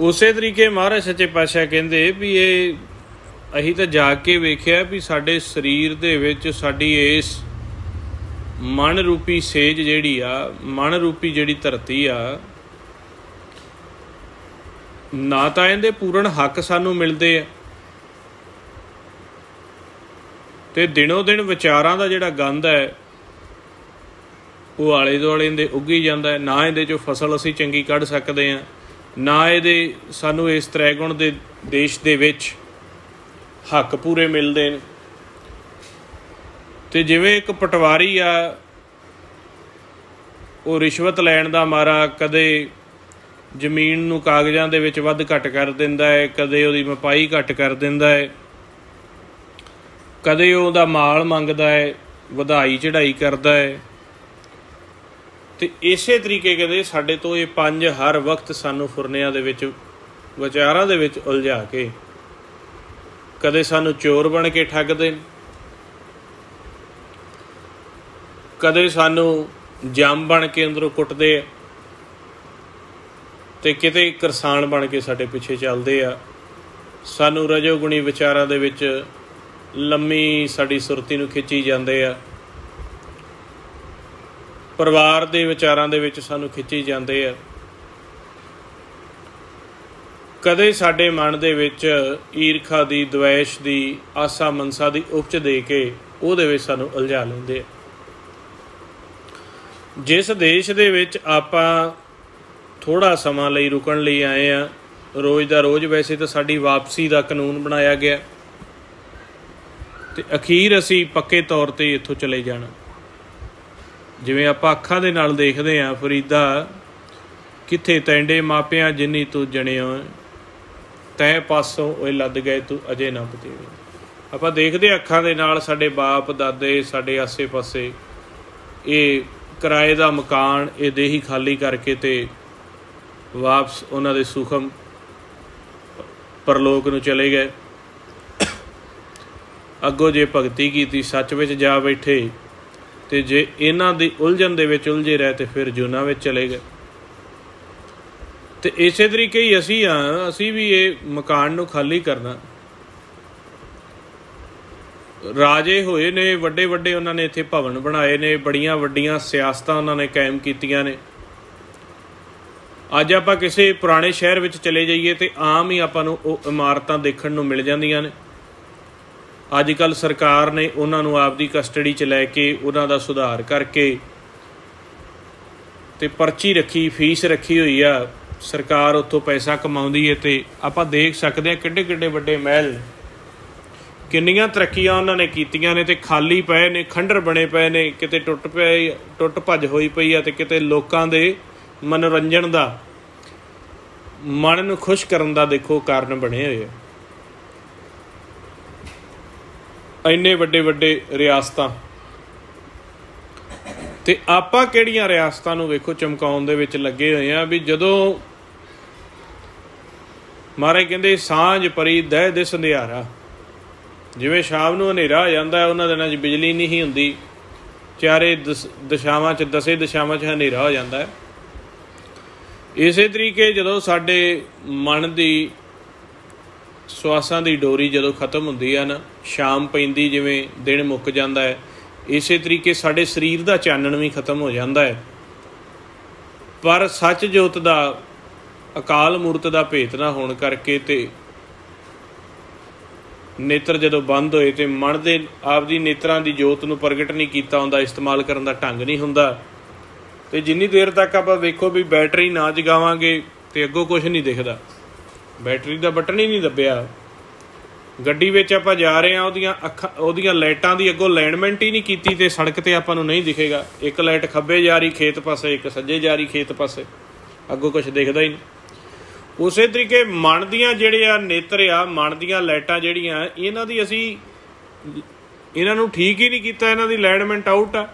ਉਸੇ ਤਰੀਕੇ ਮਹਾਰਾਜ ਸੱਚੇ ਪਾਤਸ਼ਾਹ ਕਹਿੰਦੇ ਵੀ ਇਹ ਅਸੀਂ ਤਾਂ ਜਾ ਕੇ ਵੇਖਿਆ ਵੀ ਸਾਡੇ ਸਰੀਰ ਦੇ ਵਿੱਚ ਸਾਡੀ ਇਸ ਮਨ ਰੂਪੀ ਸੇਜ ਜਿਹੜੀ ਆ, ਮਨ ਰੂਪੀ ਜਿਹੜੀ ਧਰਤੀ ਆ, ਨਾ ਤਾਂ ਇਹਦੇ ਪੂਰਨ ਹੱਕ ਸਾਨੂੰ ਮਿਲਦੇ ਆ, ਤੇ ਦਿਨੋਂ ਦਿਨ ਵਿਚਾਰਾਂ ਦਾ ਜਿਹੜਾ ਗੰਦ ਹੈ ਉਹ ਆਲੇ ਦੁਆਲੇ ਦੇ ਉੱਗੀ ਜਾਂਦਾ ਹੈ। ਨਾ ਇਹਦੇ 'ਚੋਂ ਫਸਲ ਅਸੀਂ ਚੰਗੀ ਕੱਢ ਸਕਦੇ ਹਾਂ, ਨਾ ਇਹਦੇ ਸਾਨੂੰ ਇਸ ਤ੍ਰੈਗੁਣ ਦੇ ਦੇਸ਼ ਦੇ ਵਿੱਚ ਹੱਕ ਪੂਰੇ ਮਿਲਦੇ ਨੇ। ਤੇ ਜਿਵੇਂ ਇੱਕ ਪਟਵਾਰੀ ਆ, ਉਹ ਰਿਸ਼ਵਤ ਲੈਣ ਦਾ ਮਾਰਾ ਕਦੇ ਜ਼ਮੀਨ ਨੂੰ ਕਾਗਜ਼ਾਂ ਦੇ ਵਿੱਚ ਵੱਧ ਘੱਟ ਕਰ ਦਿੰਦਾ ਹੈ, ਕਦੇ ਉਹਦੀ ਮਪਾਈ ਘੱਟ ਕਰ ਦਿੰਦਾ ਹੈ, ਕਦੇ ਉਹਦਾ ਮਾਲ ਮੰਗਦਾ ਹੈ, ਵਧਾਈ ਚੜ੍ਹਾਈ ਕਰਦਾ ਹੈ। ਤੇ ਇਸੇ ਤਰੀਕੇ ਕਹਿੰਦੇ ਸਾਡੇ ਤੋਂ ਇਹ ਪੰਜ ਹਰ ਵਕਤ ਸਾਨੂੰ ਫੁਰਨਿਆਂ ਦੇ ਵਿੱਚ, ਵਿਚਾਰਾਂ ਦੇ ਵਿੱਚ ਉਲਝਾ ਕੇ, ਕਦੇ ਸਾਨੂੰ ਚੋਰ ਬਣ ਕੇ ਠੱਗਦੇ, ਕਦੇ ਸਾਨੂੰ ਜੰਮ ਬਣ ਕੇ ਅੰਦਰੋਂ ਕੁੱਟਦੇ ਆ, ਤੇ ਕਿਤੇ ਕਿਰਸਾਨ ਬਣ ਕੇ ਸਾਡੇ ਪਿੱਛੇ ਚੱਲਦੇ ਆ। ਸਾਨੂੰ ਰਜੋਗੁਣੀ ਵਿਚਾਰਾਂ ਦੇ ਵਿੱਚ ਲੰਮੀ ਸਾਡੀ ਸੁਰਤੀ ਨੂੰ ਖਿੱਚੀ ਜਾਂਦੇ ਆ, ਪਰਿਵਾਰ ਦੇ ਵਿਚਾਰਾਂ ਦੇ ਵਿੱਚ ਸਾਨੂੰ ਖਿੱਚੀ ਜਾਂਦੇ ਆ। ਕਦੇ ਸਾਡੇ ਮਨ ਦੇ ਵਿੱਚ ਈਰਖਾ ਦੀ, ਦਵੈਸ਼ ਦੀ, ਆਸਾ ਮਨਸਾ ਦੀ ਉਪਜ ਦੇ ਕੇ ਉਹਦੇ ਵਿੱਚ ਸਾਨੂੰ ਉਲਝਾ ਲੈਂਦੇ ਆ। ਜਿਸ ਦੇਸ਼ ਦੇ ਵਿੱਚ ਆਪਾਂ ਥੋੜ੍ਹਾ ਸਮਾਂ ਲਈ ਰੁਕਣ ਲਈ ਆਏ ਹਾਂ, ਰੋਜ਼ ਦਾ ਰੋਜ਼ ਵੈਸੇ ਤਾਂ ਸਾਡੀ ਵਾਪਸੀ ਦਾ ਕਾਨੂੰਨ ਬਣਾਇਆ ਗਿਆ, ਤੇ ਅਖੀਰ ਅਸੀਂ ਪੱਕੇ ਤੌਰ 'ਤੇ ਇੱਥੋਂ ਚਲੇ ਜਾਣਾ। ਜਿਵੇਂ ਆਪਾਂ ਅੱਖਾਂ ਦੇ ਨਾਲ ਦੇਖਦੇ ਹਾਂ, ਫਰੀਦਾ ਕਿੱਥੇ ਤੈਂਡੇ ਮਾਪਿਆਂ ਜਿੰਨੀ ਤੂੰ ਜਣਿਓ, ਤੈਂ ਪਾਸੋਂ ਉਹ ਲੱਦ ਗਏ ਤੂੰ ਅਜੇ ਨਾ ਪਤੀਵੇ। ਆਪਾਂ ਦੇਖਦੇ ਅੱਖਾਂ ਦੇ ਨਾਲ ਸਾਡੇ ਬਾਪ ਦਾਦੇ, ਸਾਡੇ ਆਸੇ ਪਾਸੇ ਇਹ ਕਿਰਾਏ ਦਾ ਮਕਾਨ, ਇਹ ਦੇਹੀ ਖਾਲੀ ਕਰਕੇ ਤੇ ਵਾਪਸ ਉਹਨਾਂ ਦੇ ਸੂਖਮ ਪਰਲੋਕ ਨੂੰ ਚਲੇ ਗਏ। ਅੱਗੋਂ ਜੇ ਭਗਤੀ ਕੀਤੀ, ਸੱਚ ਵਿੱਚ ਜਾ ਬੈਠੇ, ਤੇ ਜੇ ਇਹਨਾਂ ਦੀ ਉਲਝਣ ਦੇ ਵਿੱਚ ਉਲਝੇ ਰਹੇ ਤੇ ਫਿਰ ਜੂਨਾਂ ਵਿੱਚ ਚਲੇ ਗਏ। ਤੇ ਇਸੇ ਤਰੀਕੇ ਹੀ ਅਸੀਂ ਹਾਂ, ਅਸੀਂ ਵੀ ਇਹ ਮਕਾਨ ਨੂੰ ਖਾਲੀ ਕਰਨਾ। ਰਾਜੇ ਹੋਏ ਨੇ ਵੱਡੇ ਵੱਡੇ, ਉਹਨਾਂ ਨੇ ਇੱਥੇ ਭਵਨ ਬਣਾਏ ਨੇ, ਬੜੀਆਂ ਵੱਡੀਆਂ ਸਿਆਸਤਾਂ ਉਹਨਾਂ ਨੇ ਕਾਇਮ ਕੀਤੀਆਂ ਨੇ। ਅੱਜ ਆਪਾਂ ਕਿਸੇ ਪੁਰਾਣੇ ਸ਼ਹਿਰ ਵਿੱਚ ਚਲੇ ਜਾਈਏ ਤੇ ਆਮ ਹੀ ਆਪਾਂ ਨੂੰ ਉਹ ਇਮਾਰਤਾਂ ਦੇਖਣ ਨੂੰ ਮਿਲ ਜਾਂਦੀਆਂ ਨੇ। ਅੱਜ ਕੱਲ੍ਹ ਸਰਕਾਰ ਨੇ ਉਹਨਾਂ ਨੂੰ ਆਪਦੀ ਕਸਟਡੀ 'ਚ ਲੈ ਕੇ ਉਹਨਾਂ ਦਾ ਸੁਧਾਰ ਕਰਕੇ ਤੇ ਪਰਚੀ ਰੱਖੀ, ਫੀਸ ਰੱਖੀ ਹੋਈ ਆ, ਸਰਕਾਰ ਉੱਥੋਂ ਪੈਸਾ ਕਮਾਉਂਦੀ ਹੈ। ਤੇ ਆਪਾਂ ਦੇਖ ਸਕਦੇ ਹਾਂ ਕਿੱਡੇ ਕਿੱਡੇ ਵੱਡੇ ਮਹਿਲ, ਕਿੰਨੀਆਂ ਤਰੱਕੀਆਂ ਉਹਨਾਂ ਨੇ ਕੀਤੀਆਂ ਨੇ, ਤੇ ਖਾਲੀ ਪਏ ਨੇ, ਖੰਡਰ ਬਣੇ ਪਏ ਨੇ, ਕਿਤੇ ਟੁੱਟ ਭੱਜ ਹੋਈ ਪਈ ਆ, ਤੇ ਕਿਤੇ ਲੋਕਾਂ ਦੇ ਮਨੋਰੰਜਨ ਦਾ, ਮਨ ਨੂੰ ਖੁਸ਼ ਕਰਨ ਦਾ ਦੇਖੋ ਕਾਰਨ ਬਣੇ ਹੋਏ ਆ। ਇੰਨੇ ਵੱਡੇ ਵੱਡੇ ਰਿਆਸਤਾਂ, ਤੇ ਆਪਾਂ ਕਿਹੜੀਆਂ ਰਿਆਸਤਾਂ ਨੂੰ ਵੇਖੋ ਚਮਕਾਉਣ ਦੇ ਵਿੱਚ ਲੱਗੇ ਹੋਏ ਆ। ਵੀ ਜਦੋਂ ਮਹਾਰਾਜ ਕਹਿੰਦੇ ਸਾਂਝ ਪਰੀ ਦਹਿ ਦਿਸ ਅੰਧਿਆਰਾ, ਜਿਵੇਂ ਸ਼ਾਮ ਨੂੰ ਹਨੇਰਾ ਹੋ ਜਾਂਦਾ, ਉਹਨਾਂ ਦਿਨਾਂ 'ਚ ਬਿਜਲੀ ਨਹੀਂ ਹੁੰਦੀ, ਚਾਰੇ ਦਿਸ਼ਾਵਾਂ 'ਚ, ਦਸੇ ਦਿਸ਼ਾਵਾਂ 'ਚ ਹਨੇਰਾ ਹੋ ਜਾਂਦਾ ਹੈ। ਇਸੇ ਤਰੀਕੇ ਜਦੋਂ ਸਾਡੇ ਮਨ ਦੀ ਸਵਾਸਾਂ ਦੀ ਡੋਰੀ ਜਦੋਂ ਖਤਮ ਹੁੰਦੀ ਆ ਨਾ, ਸ਼ਾਮ ਪੈਂਦੀ, ਜਿਵੇਂ ਦਿਨ ਮੁੱਕ ਜਾਂਦਾ ਹੈ, ਇਸੇ ਤਰੀਕੇ ਸਾਡੇ ਸਰੀਰ ਦਾ ਚਾਨਣ ਵੀ ਖਤਮ ਹੋ ਜਾਂਦਾ ਹੈ। ਪਰ ਸੱਚ ਜੋਤ ਦਾ, ਅਕਾਲ ਮੂਰਤ ਦਾ ਭੇਤ ਨਾ ਹੋਣ ਕਰਕੇ ਤੇ ਨੇਤਰ ਜਦੋਂ ਬੰਦ ਹੋਏ ਤੇ ਮਨ ਦੇ ਆਪਦੀ ਨੇਤਰਾਂ ਦੀ ਜੋਤ ਨੂੰ ਪ੍ਰਗਟ ਨਹੀਂ ਕੀਤਾ ਹੁੰਦਾ, ਇਸਤੇਮਾਲ ਕਰਨ ਦਾ ਢੰਗ ਨਹੀਂ ਹੁੰਦਾ। ਤੇ ਜਿੰਨੀ ਦੇਰ ਤੱਕ ਆਪਾਂ ਵੇਖੋ ਵੀ ਬੈਟਰੀ ਨਾ ਜਗਾਵਾਂਗੇ ਤੇ ਅੱਗੋਂ ਕੁਛ ਨਹੀਂ ਦਿਖਦਾ। ਬੈਟਰੀ ਦਾ ਬਟਨ ਹੀ ਨਹੀਂ ਦੱਬਿਆ। ਗੱਡੀ ਵਿੱਚ ਆਪਾਂ ਜਾ ਰਹੇ ਹਾਂ, ਉਹਦੀਆਂ ਲਾਈਟਾਂ ਦੀ ਅੱਗੋਂ ਅਲਾਈਨਮੈਂਟ ਹੀ ਨਹੀਂ ਕੀਤੀ, ਤੇ ਸੜਕ 'ਤੇ ਆਪਾਂ ਨੂੰ ਨਹੀਂ ਦਿਖੇਗਾ। ਇੱਕ ਲਾਈਟ ਖੱਬੇ ਜਾ ਰਹੀ ਖੇਤ ਪਾਸੇ, ਇੱਕ ਸੱਜੇ ਜਾ ਰਹੀ ਖੇਤ ਪਾਸੇ, ਅੱਗੋਂ ਕੁਛ ਦਿਖਦਾ ਹੀ ਨਹੀਂ। ਉਸੇ ਤਰੀਕੇ ਮਨ ਦੀਆਂ ਜਿਹੜੇ ਆ ਨੇਤਰ ਆ, ਮਨ ਦੀਆਂ ਲਾਈਟਾਂ ਜਿਹੜੀਆਂ, ਇਹਨਾਂ ਨੂੰ ਠੀਕ ਹੀ ਨਹੀਂ ਕੀਤਾ, ਇਹਨਾਂ ਦੀ ਅਲਾਈਨਮੈਂਟ ਆਊਟ ਆ।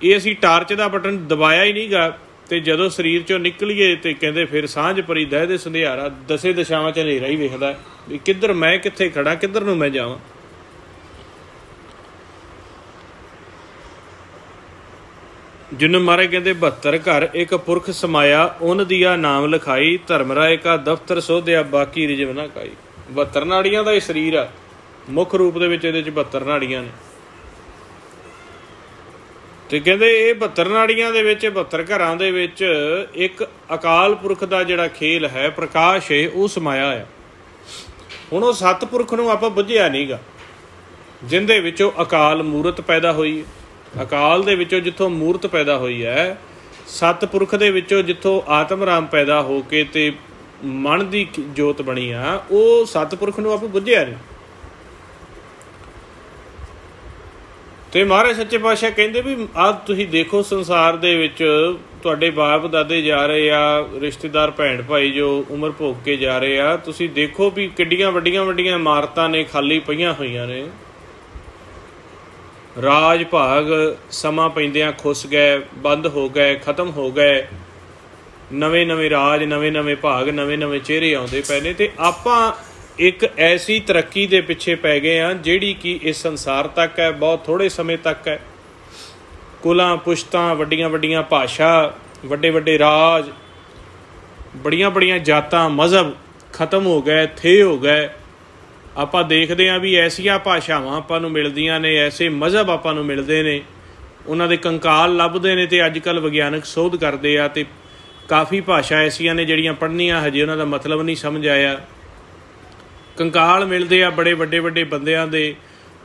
ਇਹ ਅਸੀਂ ਟਾਰਚ ਦਾ ਬਟਨ ਦਬਾਇਆ ਹੀ ਨਹੀਂ ਗਾ, ਤੇ ਜਦੋਂ ਸਰੀਰ 'ਚੋਂ ਨਿਕਲੀਏ ਤੇ ਕਹਿੰਦੇ ਫਿਰ ਸਾਂਝ ਪਰੀ ਦਹਿ ਦੇ ਸੰਧਿਆਰਾ, ਦਸੇ ਦਿਸ਼ਾਵਾਂ 'ਚ ਹਨੇਰਾ ਹੀ ਵੇਖਦਾ ਵੀ ਕਿੱਧਰ ਮੈਂ ਕਿੱਥੇ ਖੜਾ, ਕਿੱਧਰ ਨੂੰ ਮੈਂ ਜਾਵਾਂ। ਜਿਹਨੂੰ ਮਹਾਰਾਜ ਕਹਿੰਦੇ 72 ਘਰ ਇੱਕ ਪੁਰਖ ਸਮਾਇਆ, ਉਨ ਦੀਆ ਨਾਮ ਲਿਖਾਈ, ਧਰਮ ਰਾਏ ਕਾ ਦਫ਼ਤਰ ਸੋਧਿਆ, ਬਾਕੀ ਰਿਜਵ ਨਾ ਕਾਈ। 72 ਨਾੜੀਆਂ ਦਾ ਇਹ ਸਰੀਰ ਆ, ਮੁੱਖ ਰੂਪ ਦੇ ਵਿੱਚ ਇਹਦੇ 'ਚ 72 ਨਾੜੀਆਂ ਨੇ। ਤੇ ਕਹਿੰਦੇ ਇਹ 72 ਨਾੜੀਆਂ ਦੇ ਵਿੱਚ, 72 ਘਰਾਂ ਦੇ ਵਿੱਚ ਇੱਕ ਅਕਾਲ ਪੁਰਖ ਦਾ ਜਿਹੜਾ ਖੇਲ ਹੈ, ਪ੍ਰਕਾਸ਼ ਹੈ, ਉਹ ਸਮਾਇਆ ਹੈ। ਹੁਣ ਉਹ ਸਤਿਪੁਰਖ ਨੂੰ ਆਪਾਂ ਬੁੱਝਿਆ ਨਹੀਂ ਗਾ, ਜਿਹਦੇ ਵਿੱਚੋਂ ਅਕਾਲ ਮੂਰਤ ਪੈਦਾ ਹੋਈ ਹੈ। ਅਕਾਲ ਦੇ ਵਿੱਚੋਂ ਜਿੱਥੋਂ ਮੂਰਤ ਪੈਦਾ ਹੋਈ ਹੈ, ਸਤਿਪੁਰਖ ਦੇ ਵਿੱਚੋਂ ਜਿੱਥੋਂ ਆਤਮ ਰਾਮ ਪੈਦਾ ਹੋ ਕੇ ਤੇ ਮਨ ਦੀ ਜੋਤ ਬਣੀ ਆ, ਉਹ ਸਤਿਪੁਰਖ ਨੂੰ ਆਪਾਂ ਬੁੱਝਿਆ ਨਹੀਂ। ਤੇ ਮਹਾਰਾਜ ਸੱਚੇ ਪਾਤਸ਼ਾਹ ਕਹਿੰਦੇ ਵੀ ਆਹ ਤੁਸੀਂ ਦੇਖੋ, ਸੰਸਾਰ ਦੇ ਵਿੱਚ ਤੁਹਾਡੇ ਬਾਪ ਦਾਦੇ ਜਾ ਰਹੇ ਆ, ਰਿਸ਼ਤੇਦਾਰ ਭੈਣ ਭਾਈ ਜੋ ਉਮਰ ਭੋਗ ਕੇ ਜਾ ਰਹੇ ਆ, ਤੁਸੀਂ ਦੇਖੋ ਵੀ ਕਿੱਡੀਆਂ ਵੱਡੀਆਂ ਵੱਡੀਆਂ ਇਮਾਰਤਾਂ ਨੇ, ਖਾਲੀ ਪਈਆਂ ਹੋਈਆਂ ਨੇ। ਰਾਜ ਭਾਗ ਸਮਾਂ ਪੈਂਦਿਆਂ ਖੁੱਸ ਗਏ, ਬੰਦ ਹੋ ਗਏ, ਖਤਮ ਹੋ ਗਏ। ਨਵੇਂ ਨਵੇਂ ਰਾਜ, ਨਵੇਂ ਨਵੇਂ ਭਾਗ, ਨਵੇਂ ਨਵੇਂ ਚਿਹਰੇ ਆਉਂਦੇ ਪਏ ਨੇ। ਤੇ ਆਪਾਂ ਇੱਕ ਐਸੀ ਤਰੱਕੀ ਦੇ ਪਿੱਛੇ ਪੈ ਗਏ ਹਾਂ ਜਿਹੜੀ ਕਿ ਇਸ ਸੰਸਾਰ ਤੱਕ ਹੈ, ਬਹੁਤ ਥੋੜ੍ਹੇ ਸਮੇਂ ਤੱਕ ਹੈ। ਕੁਲਾਂ ਪੁਸ਼ਤਾਂ, ਵੱਡੀਆਂ ਵੱਡੀਆਂ ਭਾਸ਼ਾ, ਵੱਡੇ ਵੱਡੇ ਰਾਜ, ਬੜੀਆਂ ਬੜੀਆਂ ਜਾਤਾਂ, ਮਜ਼ਹਬ ਖਤਮ ਹੋ ਗਏ, ਥੇ ਹੋ ਗਏ। ਆਪਾਂ ਦੇਖਦੇ ਹਾਂ ਵੀ ਐਸੀਆਂ ਭਾਸ਼ਾਵਾਂ ਆਪਾਂ ਨੂੰ ਮਿਲਦੀਆਂ ਨੇ, ਐਸੇ ਮਜ਼ਹਬ ਆਪਾਂ ਨੂੰ ਮਿਲਦੇ ਨੇ, ਉਹਨਾਂ ਦੇ ਕੰਕਾਲ ਲੱਭਦੇ ਨੇ। ਅਤੇ ਅੱਜ ਕੱਲ੍ਹ ਵਿਗਿਆਨਕ ਸੋਧ ਕਰਦੇ ਆ ਅਤੇ ਕਾਫੀ ਭਾਸ਼ਾ ਐਸੀਆਂ ਨੇ ਜਿਹੜੀਆਂ ਪੜ੍ਹਨੀਆਂ ਹਜੇ ਉਹਨਾਂ ਦਾ ਮਤਲਬ ਨਹੀਂ ਸਮਝ ਆਇਆ। ਕੰਕਾਲ ਮਿਲਦੇ ਆ ਬੜੇ ਵੱਡੇ ਵੱਡੇ ਬੰਦਿਆਂ ਦੇ,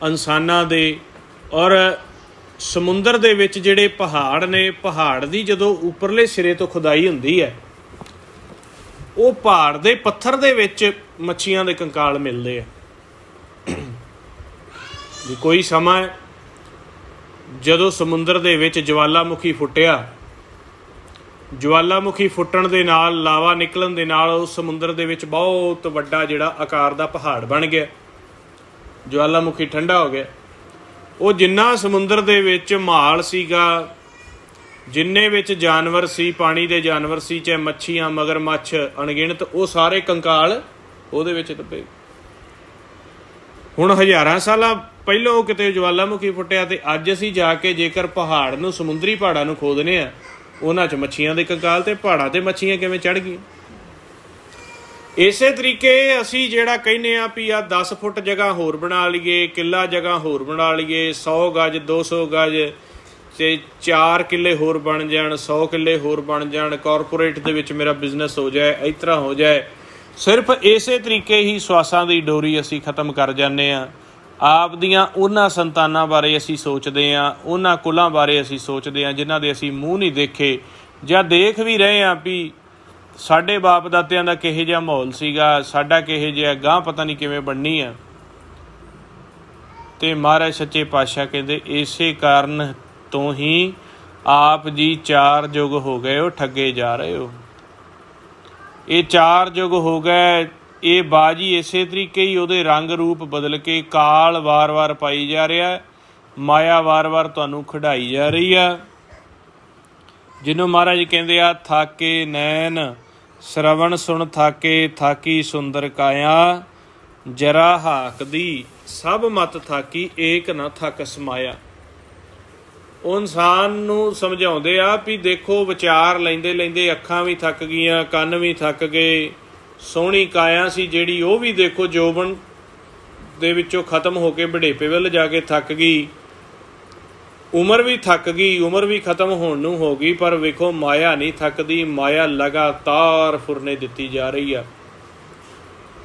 ਇਨਸਾਨਾਂ ਦੇ। ਔਰ ਸਮੁੰਦਰ ਦੇ ਵਿੱਚ ਜਿਹੜੇ ਪਹਾੜ ਨੇ, ਪਹਾੜ ਦੀ ਜਦੋਂ ਉੱਪਰਲੇ ਸਿਰੇ ਤੋਂ ਖੁਦਾਈ ਹੁੰਦੀ ਹੈ, ਉਹ ਪਹਾੜ ਦੇ ਪੱਥਰ ਦੇ ਵਿੱਚ ਮੱਛੀਆਂ ਦੇ ਕੰਕਾਲ ਮਿਲਦੇ ਆ। ਵੀ ਕੋਈ ਸਮਾਂ ਜਦੋਂ ਸਮੁੰਦਰ ਦੇ ਵਿੱਚ ਜਵਾਲਾਮੁਖੀ ਫੁੱਟਿਆ, ਜਵਾਲਾਮੁਖੀ ਫੁੱਟਣ ਦੇ ਨਾਲ, ਲਾਵਾ ਨਿਕਲਣ ਦੇ ਨਾਲ ਉਸ ਸਮੁੰਦਰ ਦੇ ਵਿੱਚ ਬਹੁਤ ਵੱਡਾ ਜਿਹੜਾ ਆਕਾਰ ਦਾ ਪਹਾੜ ਬਣ ਗਿਆ। ਜਵਾਲਾਮੁਖੀ ਠੰਡਾ ਹੋ ਗਿਆ। ਉਹ ਜਿੰਨਾ ਸਮੁੰਦਰ ਦੇ ਵਿੱਚ ਮਾਲ ਸੀਗਾ, ਜਿੰਨੇ ਵਿੱਚ ਜਾਨਵਰ ਸੀ, ਪਾਣੀ ਦੇ ਜਾਨਵਰ ਸੀ, ਚਾਹੇ ਮੱਛੀਆਂ, ਮਗਰਮੱਛ ਅਣਗਿਣਤ, ਉਹ ਸਾਰੇ ਕੰਕਾਲ ਉਹਦੇ ਵਿੱਚ ਦੱਬੇ। ਹੁਣ ਹਜ਼ਾਰਾਂ ਸਾਲਾਂ ਪਹਿਲਾਂ ਕਿਤੇ ਜਵਾਲਾਮੁਖੀ ਫੁੱਟਿਆ, ਤੇ ਅੱਜ ਅਸੀਂ ਜਾ ਕੇ ਜੇਕਰ ਪਹਾੜ ਨੂੰ, ਸਮੁੰਦਰੀ ਪਹਾੜਾਂ ਨੂੰ ਖੋਦਦੇ ਹਾਂ, ਉਹਨਾਂ 'ਚ ਮੱਛੀਆਂ ਦੇ ਕੰਕਾਲ, ਤੇ ਪਹਾੜਾਂ 'ਤੇ ਮੱਛੀਆਂ ਕਿਵੇਂ ਚੜ੍ਹ ਗਈਆਂ। ਇਸੇ ਤਰੀਕੇ ਅਸੀਂ ਜਿਹੜਾ ਕਹਿੰਦੇ ਹਾਂ ਵੀ ਆਹ 10 ਫੁੱਟ ਜਗ੍ਹਾ ਹੋਰ ਬਣਾ ਲਈਏ, ਕਿੱਲਾ ਜਗ੍ਹਾ ਹੋਰ ਬਣਾ ਲਈਏ, 100 ਗਜ 200 ਗਜ ਤੇ 4 ਕਿੱਲੇ ਹੋਰ ਬਣ ਜਾਣ, 100 ਕਿੱਲੇ ਹੋਰ ਬਣ ਜਾਣ, ਕਾਰਪੋਰੇਟ ਦੇ ਵਿੱਚ ਮੇਰਾ ਬਿਜ਼ਨਸ ਹੋ ਜਾਏ, ਇਸ ਤਰ੍ਹਾਂ ਹੋ ਜਾਏ। ਸਿਰਫ ਇਸੇ ਤਰੀਕੇ ਹੀ ਸਵਾਸਾਂ ਦੀ ਡੋਰੀ ਅਸੀਂ ਖ਼ਤਮ ਕਰ ਜਾਂਦੇ ਹਾਂ। ਆਪ ਦੀਆਂ ਉਹਨਾਂ ਸੰਤਾਨਾਂ ਬਾਰੇ ਅਸੀਂ ਸੋਚਦੇ ਹਾਂ, ਉਹਨਾਂ ਕੁਲਾਂ ਬਾਰੇ ਅਸੀਂ ਸੋਚਦੇ ਹਾਂ ਜਿਨ੍ਹਾਂ ਦੇ ਅਸੀਂ ਮੂੰਹ ਨਹੀਂ ਦੇਖੇ, ਜਾਂ ਦੇਖ ਵੀ ਰਹੇ ਹਾਂ ਵੀ ਸਾਡੇ ਬਾਪ ਦਾਦਿਆਂ ਦਾ ਕਿਹੋ ਜਿਹਾ ਮਾਹੌਲ ਸੀਗਾ, ਸਾਡਾ ਕਿਹੋ ਜਿਹਾ ਗਾਂਹ ਪਤਾ ਨਹੀਂ ਕਿਵੇਂ ਬਣਨੀ ਆ। ਅਤੇ ਮਹਾਰਾਜ ਸੱਚੇ ਪਾਤਸ਼ਾਹ ਕਹਿੰਦੇ ਇਸੇ ਕਾਰਨ ਤੋਂ ਹੀ ਆਪ ਜੀ 4 ਯੁੱਗ ਹੋ ਗਏ ਹੋ ਠੱਗੇ ਜਾ ਰਹੇ ਹੋ। ਇਹ 4 ਯੁੱਗ ਹੋ ਗਏ, ਇਹ ਬਾਜੀ ਇਸੇ ਤਰੀਕੇ ਹੀ ਉਹਦੇ ਰੰਗ ਰੂਪ ਬਦਲ ਕੇ ਕਾਲ ਵਾਰ-ਵਾਰ ਪਾਈ ਜਾ ਰਿਹਾ, ਮਾਇਆ ਵਾਰ-ਵਾਰ ਤੁਹਾਨੂੰ ਖਿਡਾਈ ਜਾ ਰਹੀ ਆ। ਜਿਹਨੂੰ ਮਹਾਰਾਜ ਕਹਿੰਦੇ ਆ ਥਾਕੇ ਨੈਣ ਸ਼ਰਵਣ ਸੁਣ ਥਾਕੇ, ਥਾਕੀ ਸੁੰਦਰ ਕਾਇਆ, ਜਰਾ ਹਾਕਦੀ ਸਭ ਮਤ ਥਾਕੀ, ਏਕ ਨਾ ਥੱਕ ਸਮਾਇਆ। ਉਹ ਇਨਸਾਨ ਨੂੰ ਸਮਝਾਉਂਦੇ ਆ ਵੀ ਦੇਖੋ, ਵਿਚਾਰ ਲੈਂਦੇ ਲੈਂਦੇ ਅੱਖਾਂ ਵੀ ਥੱਕ ਗਈਆਂ, ਕੰਨ ਵੀ ਥੱਕ ਗਏ, ਸੋਹਣੀ ਕਾਇਆ ਸੀ ਜਿਹੜੀ ਉਹ ਵੀ ਦੇਖੋ ਜੋਬਨ ਦੇ ਵਿੱਚੋਂ ਖਤਮ ਹੋ ਕੇ ਬੁਢੇਪੇ ਵੱਲ ਜਾ ਕੇ ਥੱਕ ਗਈ, ਉਮਰ ਵੀ ਥੱਕ ਗਈ, ਉਮਰ ਵੀ ਖਤਮ ਹੋਣ ਨੂੰ ਹੋ ਗਈ। ਪਰ ਵੇਖੋ ਮਾਇਆ ਨਹੀਂ ਥੱਕਦੀ, ਮਾਇਆ ਲਗਾਤਾਰ ਫੁਰਨੇ ਦਿੱਤੀ ਜਾ ਰਹੀ ਆ।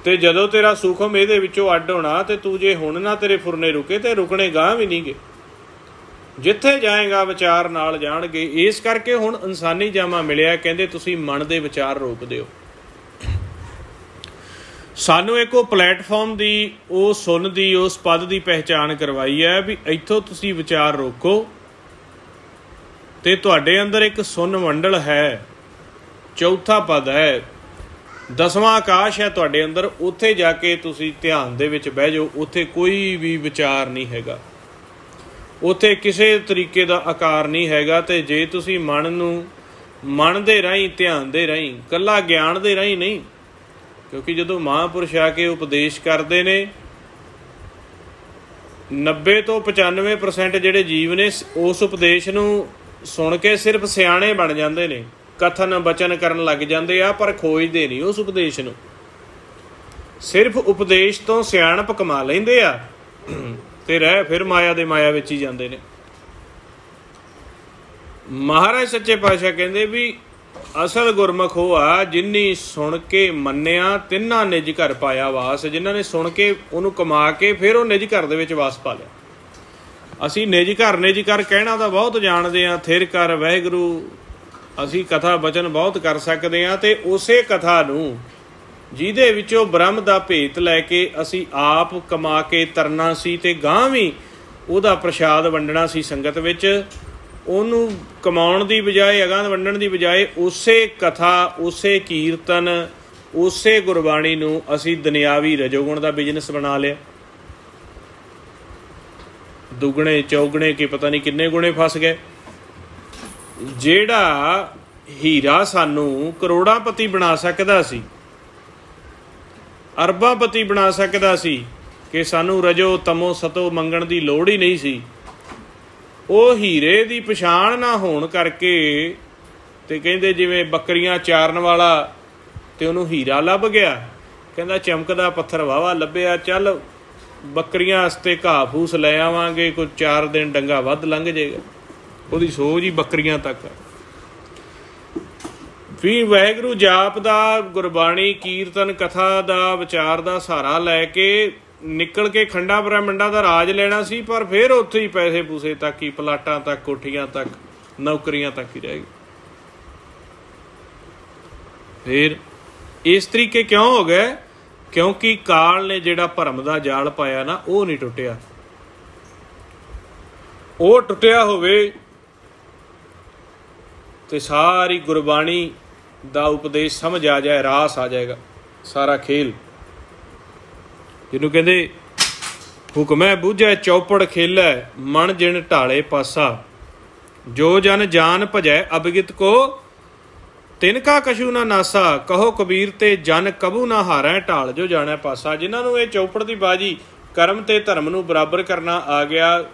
ਤੇ ਜਦੋਂ ਤੇਰਾ ਸੂਖਮ ਇਹਦੇ ਵਿੱਚੋਂ ਅੱਡ ਹੋਣਾ, ਤੇ ਤੂੰ ਜੇ ਹੁਣ ਨਾ ਤੇਰੇ ਫੁਰਨੇ ਰੁਕੇ ਤੇ ਰੁਕਣੇ ਗਾਂਹ ਵੀ ਨਹੀਂ ਗੇ। ਜਿੱਥੇ ਜਾਏਗਾ ਵਿਚਾਰ ਨਾਲ ਜਾਣਗੇ। ਇਸ ਕਰਕੇ ਹੁਣ ਇਨਸਾਨੀ ਜਾਮਾ ਮਿਲਿਆ, ਕਹਿੰਦੇ ਤੁਸੀਂ ਮਨ ਦੇ ਵਿਚਾਰ ਰੋਕ ਦਿਓ। ਸਾਨੂੰ ਇੱਕ ਉਹ ਪਲੇਟਫਾਰਮ ਦੀ, ਉਹ ਸੁਣ ਦੀ, ਉਸ ਪਦ ਦੀ ਪਹਿਚਾਣ ਕਰਵਾਈ ਹੈ ਵੀ ਇੱਥੋਂ ਤੁਸੀਂ ਵਿਚਾਰ ਰੋਕੋ, ਤੇ ਤੁਹਾਡੇ ਅੰਦਰ ਇੱਕ ਸੁਨ ਮੰਡਲ ਹੈ, ਚੌਥਾ ਪਦ ਹੈ, 10ਵਾਂ ਆਕਾਸ਼ ਹੈ ਤੁਹਾਡੇ ਅੰਦਰ। ਉੱਥੇ ਜਾ ਕੇ ਤੁਸੀਂ ਧਿਆਨ ਦੇ ਵਿੱਚ ਬਹਿ ਜਾਓ। ਉੱਥੇ ਕੋਈ ਵੀ ਵਿਚਾਰ ਨਹੀਂ ਹੈਗਾ, ਉੱਥੇ ਕਿਸੇ ਤਰੀਕੇ ਦਾ ਆਕਾਰ ਨਹੀਂ ਹੈਗਾ। ਤੇ ਜੇ ਤੁਸੀਂ ਮਨ ਨੂੰ, ਮਨ ਦੇ ਰਾਹੀਂ, ਧਿਆਨ ਦੇ ਰਾਹੀਂ, ਇਕੱਲਾ ਗਿਆਨ ਦੇ ਰਾਹੀਂ ਨਹੀਂ, ਕਿਉਂਕਿ ਜਦੋਂ ਮਹਾਂਪੁਰਸ਼ ਆ ਕੇ ਉਪਦੇਸ਼ ਕਰਦੇ ਨੇ, 90 ਤੋਂ 95% ਜਿਹੜੇ ਜੀਵ ਨੇ ਉਸ ਉਪਦੇਸ਼ ਨੂੰ सुन के सिर्फ सियाणे बन जाते ने, कथन बचन करन लग जाते आ, पर खोजते नहीं उस उपदेश नूं। सिर्फ उपदेश तो सियाणप कमा लेंदे आ ते रह फिर माया दे माया विच ही जांदे ने। महाराज सच्चे पातशाह कहंदे भी असल गुरमुख वो आ जिन्नी सुन के मन्निया तिन्ना निज घर पाया वास। जिन्हां ने सुन के उहनूं कमा के फिर वो निज घर दे विच वास पा लिया। असी निज घर कहना तो बहुत जानते हैं, थिर कर वाहिगुरू, असी कथा बचन बहुत कर सकते हैं। तो उसे कथा नूं जिहदे विचों ब्रह्म दा भेत लैके असी आप कमा के तरना सी ते गां भी उहदा प्रशाद वंडना सी संगत विच, ਉਹਨੂੰ ਕਮਾਉਣ ਦੀ ਬਜਾਏ, ਅਗਾਂਹ ਵੰਡਣ ਦੀ ਬਜਾਏ ਉਸੇ ਕਥਾ, ਉਸੇ ਕੀਰਤਨ, ਉਸੇ ਗੁਰਬਾਣੀ ਨੂੰ ਅਸੀਂ ਦੁਨਿਆਵੀ ਰਜੋਗੁਣ ਦਾ ਬਿਜ਼ਨਸ ਬਣਾ ਲਿਆ। ਦੁੱਗਣੇ ਚੌਗਣੇ ਕਿ ਪਤਾ ਨਹੀਂ ਕਿੰਨੇ ਗੁਣੇ ਫਸ ਗਏ। ਜਿਹੜਾ ਹੀਰਾ ਸਾਨੂੰ ਕਰੋੜਾਂਪਤੀ ਬਣਾ ਸਕਦਾ ਸੀ, ਅਰਬਾਂਪਤੀ ਬਣਾ ਸਕਦਾ ਸੀ, ਕਿ ਸਾਨੂੰ ਰਜੋ ਤਮੋ ਸਤੋ ਮੰਗਣ ਦੀ ਲੋੜ ਹੀ ਨਹੀਂ ਸੀ, ਉਹ ਹੀਰੇ ਦੀ ਪਛਾਣ ਨਾ ਹੋਣ ਕਰਕੇ ਤੇ ਕਹਿੰਦੇ ਜਿਵੇਂ ਬੱਕਰੀਆਂ ਚਾਰਨ ਵਾਲਾ ਤੇ ਉਹਨੂੰ ਹੀਰਾ ਲੱਭ ਗਿਆ, ਕਹਿੰਦਾ ਚਮਕਦਾ ਪੱਥਰ ਵਾਹਵਾ ਲੱਭਿਆ, ਚੱਲ ਬੱਕਰੀਆਂ ਵਾਸਤੇ ਘਾਹ ਫੂਸ ਲੈ ਆਵਾਂਗੇ, ਕੋਈ 4 ਦਿਨ ਡੰਗਾ ਵੱਧ ਲੰਘ ਜਾਏਗਾ। ਉਹਦੀ ਸੋਚ ਹੀ ਬੱਕਰੀਆਂ ਤੱਕ। ਵੀ ਵਾਹਿਗੁਰੂ ਜਾਪ ਦਾ, ਗੁਰਬਾਣੀ ਕੀਰਤਨ ਕਥਾ ਦਾ, ਵਿਚਾਰ ਦਾ ਸਹਾਰਾ ਲੈ ਕੇ ਨਿਕਲ ਕੇ ਖੰਡਾ ਬ੍ਰਹਮੰਡਾਂ ਦਾ ਰਾਜ ਲੈਣਾ ਸੀ, ਪਰ ਫਿਰ ਉੱਥੇ ਹੀ ਪੈਸੇ ਪੂਸੇ ਤੱਕ ਹੀ, ਪਲਾਟਾਂ ਤੱਕ, ਕੋਠੀਆਂ ਤੱਕ, ਨੌਕਰੀਆਂ ਤੱਕ ਹੀ ਰਹਿ ਗਏ। ਫਿਰ ਇਸ ਤਰੀਕੇ ਕਿਉਂ ਹੋ ਗਏ? ਕਿਉਂਕਿ ਕਾਲ ਨੇ ਜਿਹੜਾ ਭਰਮ ਦਾ ਜਾਲ ਪਾਇਆ ਨਾ, ਉਹ ਨਹੀਂ ਟੁੱਟਿਆ। ਉਹ ਟੁੱਟਿਆ ਹੋਵੇ ਤੇ ਸਾਰੀ ਗੁਰਬਾਣੀ ਦਾ ਉਪਦੇਸ਼ ਸਮਝ ਆ ਜਾਏ, ਰਾਸ ਆ ਜਾਏਗਾ ਸਾਰਾ ਖੇਲ। ਜਿਹਨੂੰ ਕਹਿੰਦੇ ਹੁਕਮੈ ਬੂਝੈ ਚੌਪੜ ਖੇਲੈ, ਮਨ ਜਿਣ ਢਾਲੇ ਪਾਸਾ, ਜੋ ਜਨ ਜਾਨ ਭਜੈ ਅਬਗਿਤ ਕੋ, ਤਿਨ ਕਾ ਕਛੂ ਨਾ ਨਾਸਾ, ਕਹੋ ਕਬੀਰ ਤੇ ਜਨ ਕਬੂ ਨਾ ਹਾਰੈ, ਢਾਲ ਜੋ ਜਾਣੈ ਪਾਸਾ। ਜਿਨ੍ਹਾਂ ਨੂੰ ਇਹ ਚੌਪੜ ਦੀ ਬਾਜੀ, ਕਰਮ ਤੇ ਧਰਮ ਨੂੰ ਬਰਾਬਰ ਕਰਨਾ ਆ ਗਿਆ,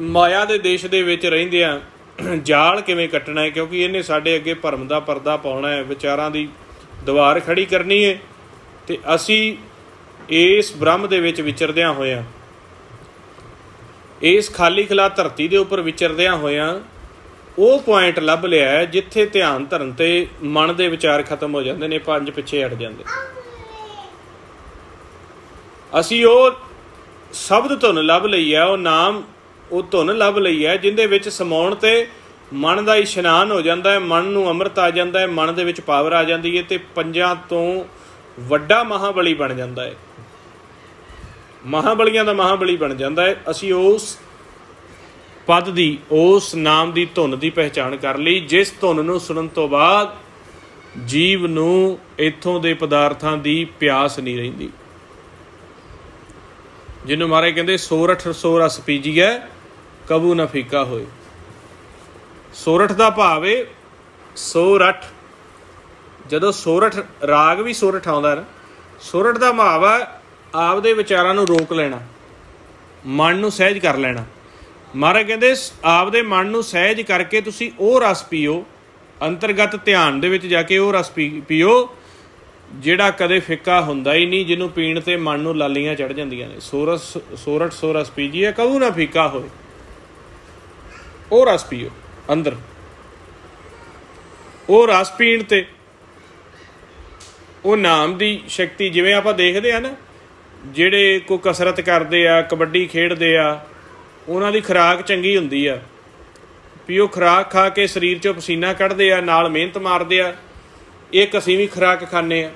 ਮਾਇਆ ਦੇ ਦੇਸ਼ ਦੇ ਵਿੱਚ ਰਹਿੰਦਿਆਂ ਜਾਲ ਕਿਵੇਂ ਕੱਟਣਾ ਹੈ, ਕਿਉਂਕਿ ਇਹਨੇ ਸਾਡੇ ਅੱਗੇ ਭਰਮ ਦਾ ਪਰਦਾ ਪਾਉਣਾ ਹੈ, ਵਿਚਾਰਾਂ ਦੀ ਦੀਵਾਰ ਖੜੀ ਕਰਨੀ ਹੈ। ਤੇ ਅਸੀਂ ਇਸ ਬ੍ਰਹਮ ਦੇ ਵਿੱਚ ਵਿਚਰਦਿਆਂ ਹੋਇਆਂ, ਇਸ ਖਾਲੀ ਖਲਾ ਧਰਤੀ ਦੇ ਉੱਪਰ ਵਿਚਰਦਿਆਂ ਹੋਇਆਂ ਉਹ ਪੁਆਇੰਟ ਲੱਭ ਲਿਆ ਹੈ ਜਿੱਥੇ ਧਿਆਨ ਧਰਨ ਤੇ ਮਨ ਦੇ ਵਿਚਾਰ ਖਤਮ ਹੋ ਜਾਂਦੇ ਨੇ, ਪੰਜ ਪਿੱਛੇ ਹਟ ਜਾਂਦੇ। ਅਸੀਂ ਉਹ ਸ਼ਬਦ ਧੁਨ ਲੱਭ ਲਈ ਹੈ, ਉਹ ਨਾਮ, ਉਹ ਧੁਨ ਲੱਭ ਲਈ ਹੈ ਜਿਹਦੇ ਵਿੱਚ ਸਮਾਉਣ ਤੇ ਮਨ ਦਾ ਇਸ਼ਨਾਨ ਹੋ ਜਾਂਦਾ ਹੈ, ਮਨ ਨੂੰ ਅੰਮ੍ਰਿਤ ਆ ਜਾਂਦਾ ਹੈ, ਮਨ ਦੇ ਵਿੱਚ ਪਾਵਰ ਆ ਜਾਂਦੀ ਹੈ ਤੇ ਪੰਜਾਂ ਤੋਂ ਵੱਡਾ ਮਹਾਬਲੀ ਬਣ ਜਾਂਦਾ ਹੈ, ਮਹਾਬਲੀਆਂ ਦਾ ਮਹਾਬਲੀ ਬਣ ਜਾਂਦਾ ਹੈ। ਅਸੀਂ ਉਸ ਪਦ ਦੀ, ਉਸ ਨਾਮ ਦੀ ਧੁਨ ਦੀ ਪਹਿਚਾਣ ਕਰ ਲਈ, ਜਿਸ ਧੁਨ ਨੂੰ ਸੁਣਨ ਤੋਂ ਬਾਅਦ ਜੀਵ ਨੂੰ ਇੱਥੋਂ ਦੇ ਪਦਾਰਥਾਂ ਦੀ ਪਿਆਸ ਨਹੀਂ ਰਹਿੰਦੀ। ਜਿਹਨੂੰ ਮਹਾਰਾਜ ਕਹਿੰਦੇ ਸੋਰਠ ਸੋ ਰਸ ਪੀਜੀਐ, ਕਬੂ ਨਾ ਫੀਕਾ ਹੋਏ। ਸੋਰਠ ਦਾ ਭਾਵ ਏ ਸੋਰਠ, ਜਦੋਂ ਸੋਰਠ ਰਾਗ ਵੀ ਸੋਰਠ ਆਉਂਦਾ ਨਾ, ਸੋਰਠ ਦਾ ਭਾਵ ਆ ਆਪਦੇ ਵਿਚਾਰਾਂ ਨੂੰ ਰੋਕ ਲੈਣਾ, ਮਨ ਨੂੰ ਸਹਿਜ ਕਰ ਲੈਣਾ। ਮਹਾਰਾਜ ਕਹਿੰਦੇ ਆਪਦੇ ਮਨ ਨੂੰ ਸਹਿਜ ਕਰਕੇ ਤੁਸੀਂ ਉਹ ਰਸ ਪੀਓ, ਅੰਤਰਗਤ ਧਿਆਨ ਦੇ ਵਿੱਚ ਜਾ ਕੇ ਉਹ ਰਸ ਪੀਓ ਜਿਹੜਾ ਕਦੇ ਫਿੱਕਾ ਹੁੰਦਾ ਹੀ ਨਹੀਂ, ਜਿਹਨੂੰ ਪੀਣ ਤੇ ਮਨ ਨੂੰ ਲਾਲੀਆਂ ਚੜ੍ਹ ਜਾਂਦੀਆਂ ਨੇ। ਸੋਰਠ ਸੋ ਰਸ ਪੀਜੀਏ, ਕਬੂ ਨਾ ਫੀਕਾ ਹੋਏ। ਉਹ ਰਸ ਪੀਓ ਅੰਦਰ। ਉਹ ਰਸ ਪੀਣ ਤੇ ਉਹ ਨਾਮ ਦੀ ਸ਼ਕਤੀ, ਜਿਵੇਂ ਆਪਾਂ ਦੇਖਦੇ ਆ ਨਾ, ਜਿਹੜੇ ਕੋਈ ਕਸਰਤ ਕਰਦੇ ਆ, ਕਬੱਡੀ ਖੇਡਦੇ ਆ, ਉਹਨਾਂ ਦੀ ਖੁਰਾਕ ਚੰਗੀ ਹੁੰਦੀ ਆ ਵੀ ਉਹ ਖੁਰਾਕ ਖਾ ਕੇ ਸਰੀਰ 'ਚੋਂ ਪਸੀਨਾ ਕੱਢਦੇ ਆ, ਨਾਲ ਮਿਹਨਤ ਮਾਰਦੇ ਆ। ਇੱਕ ਅਸੀਂ ਵੀ ਖੁਰਾਕ ਖਾਂਦੇ ਆ,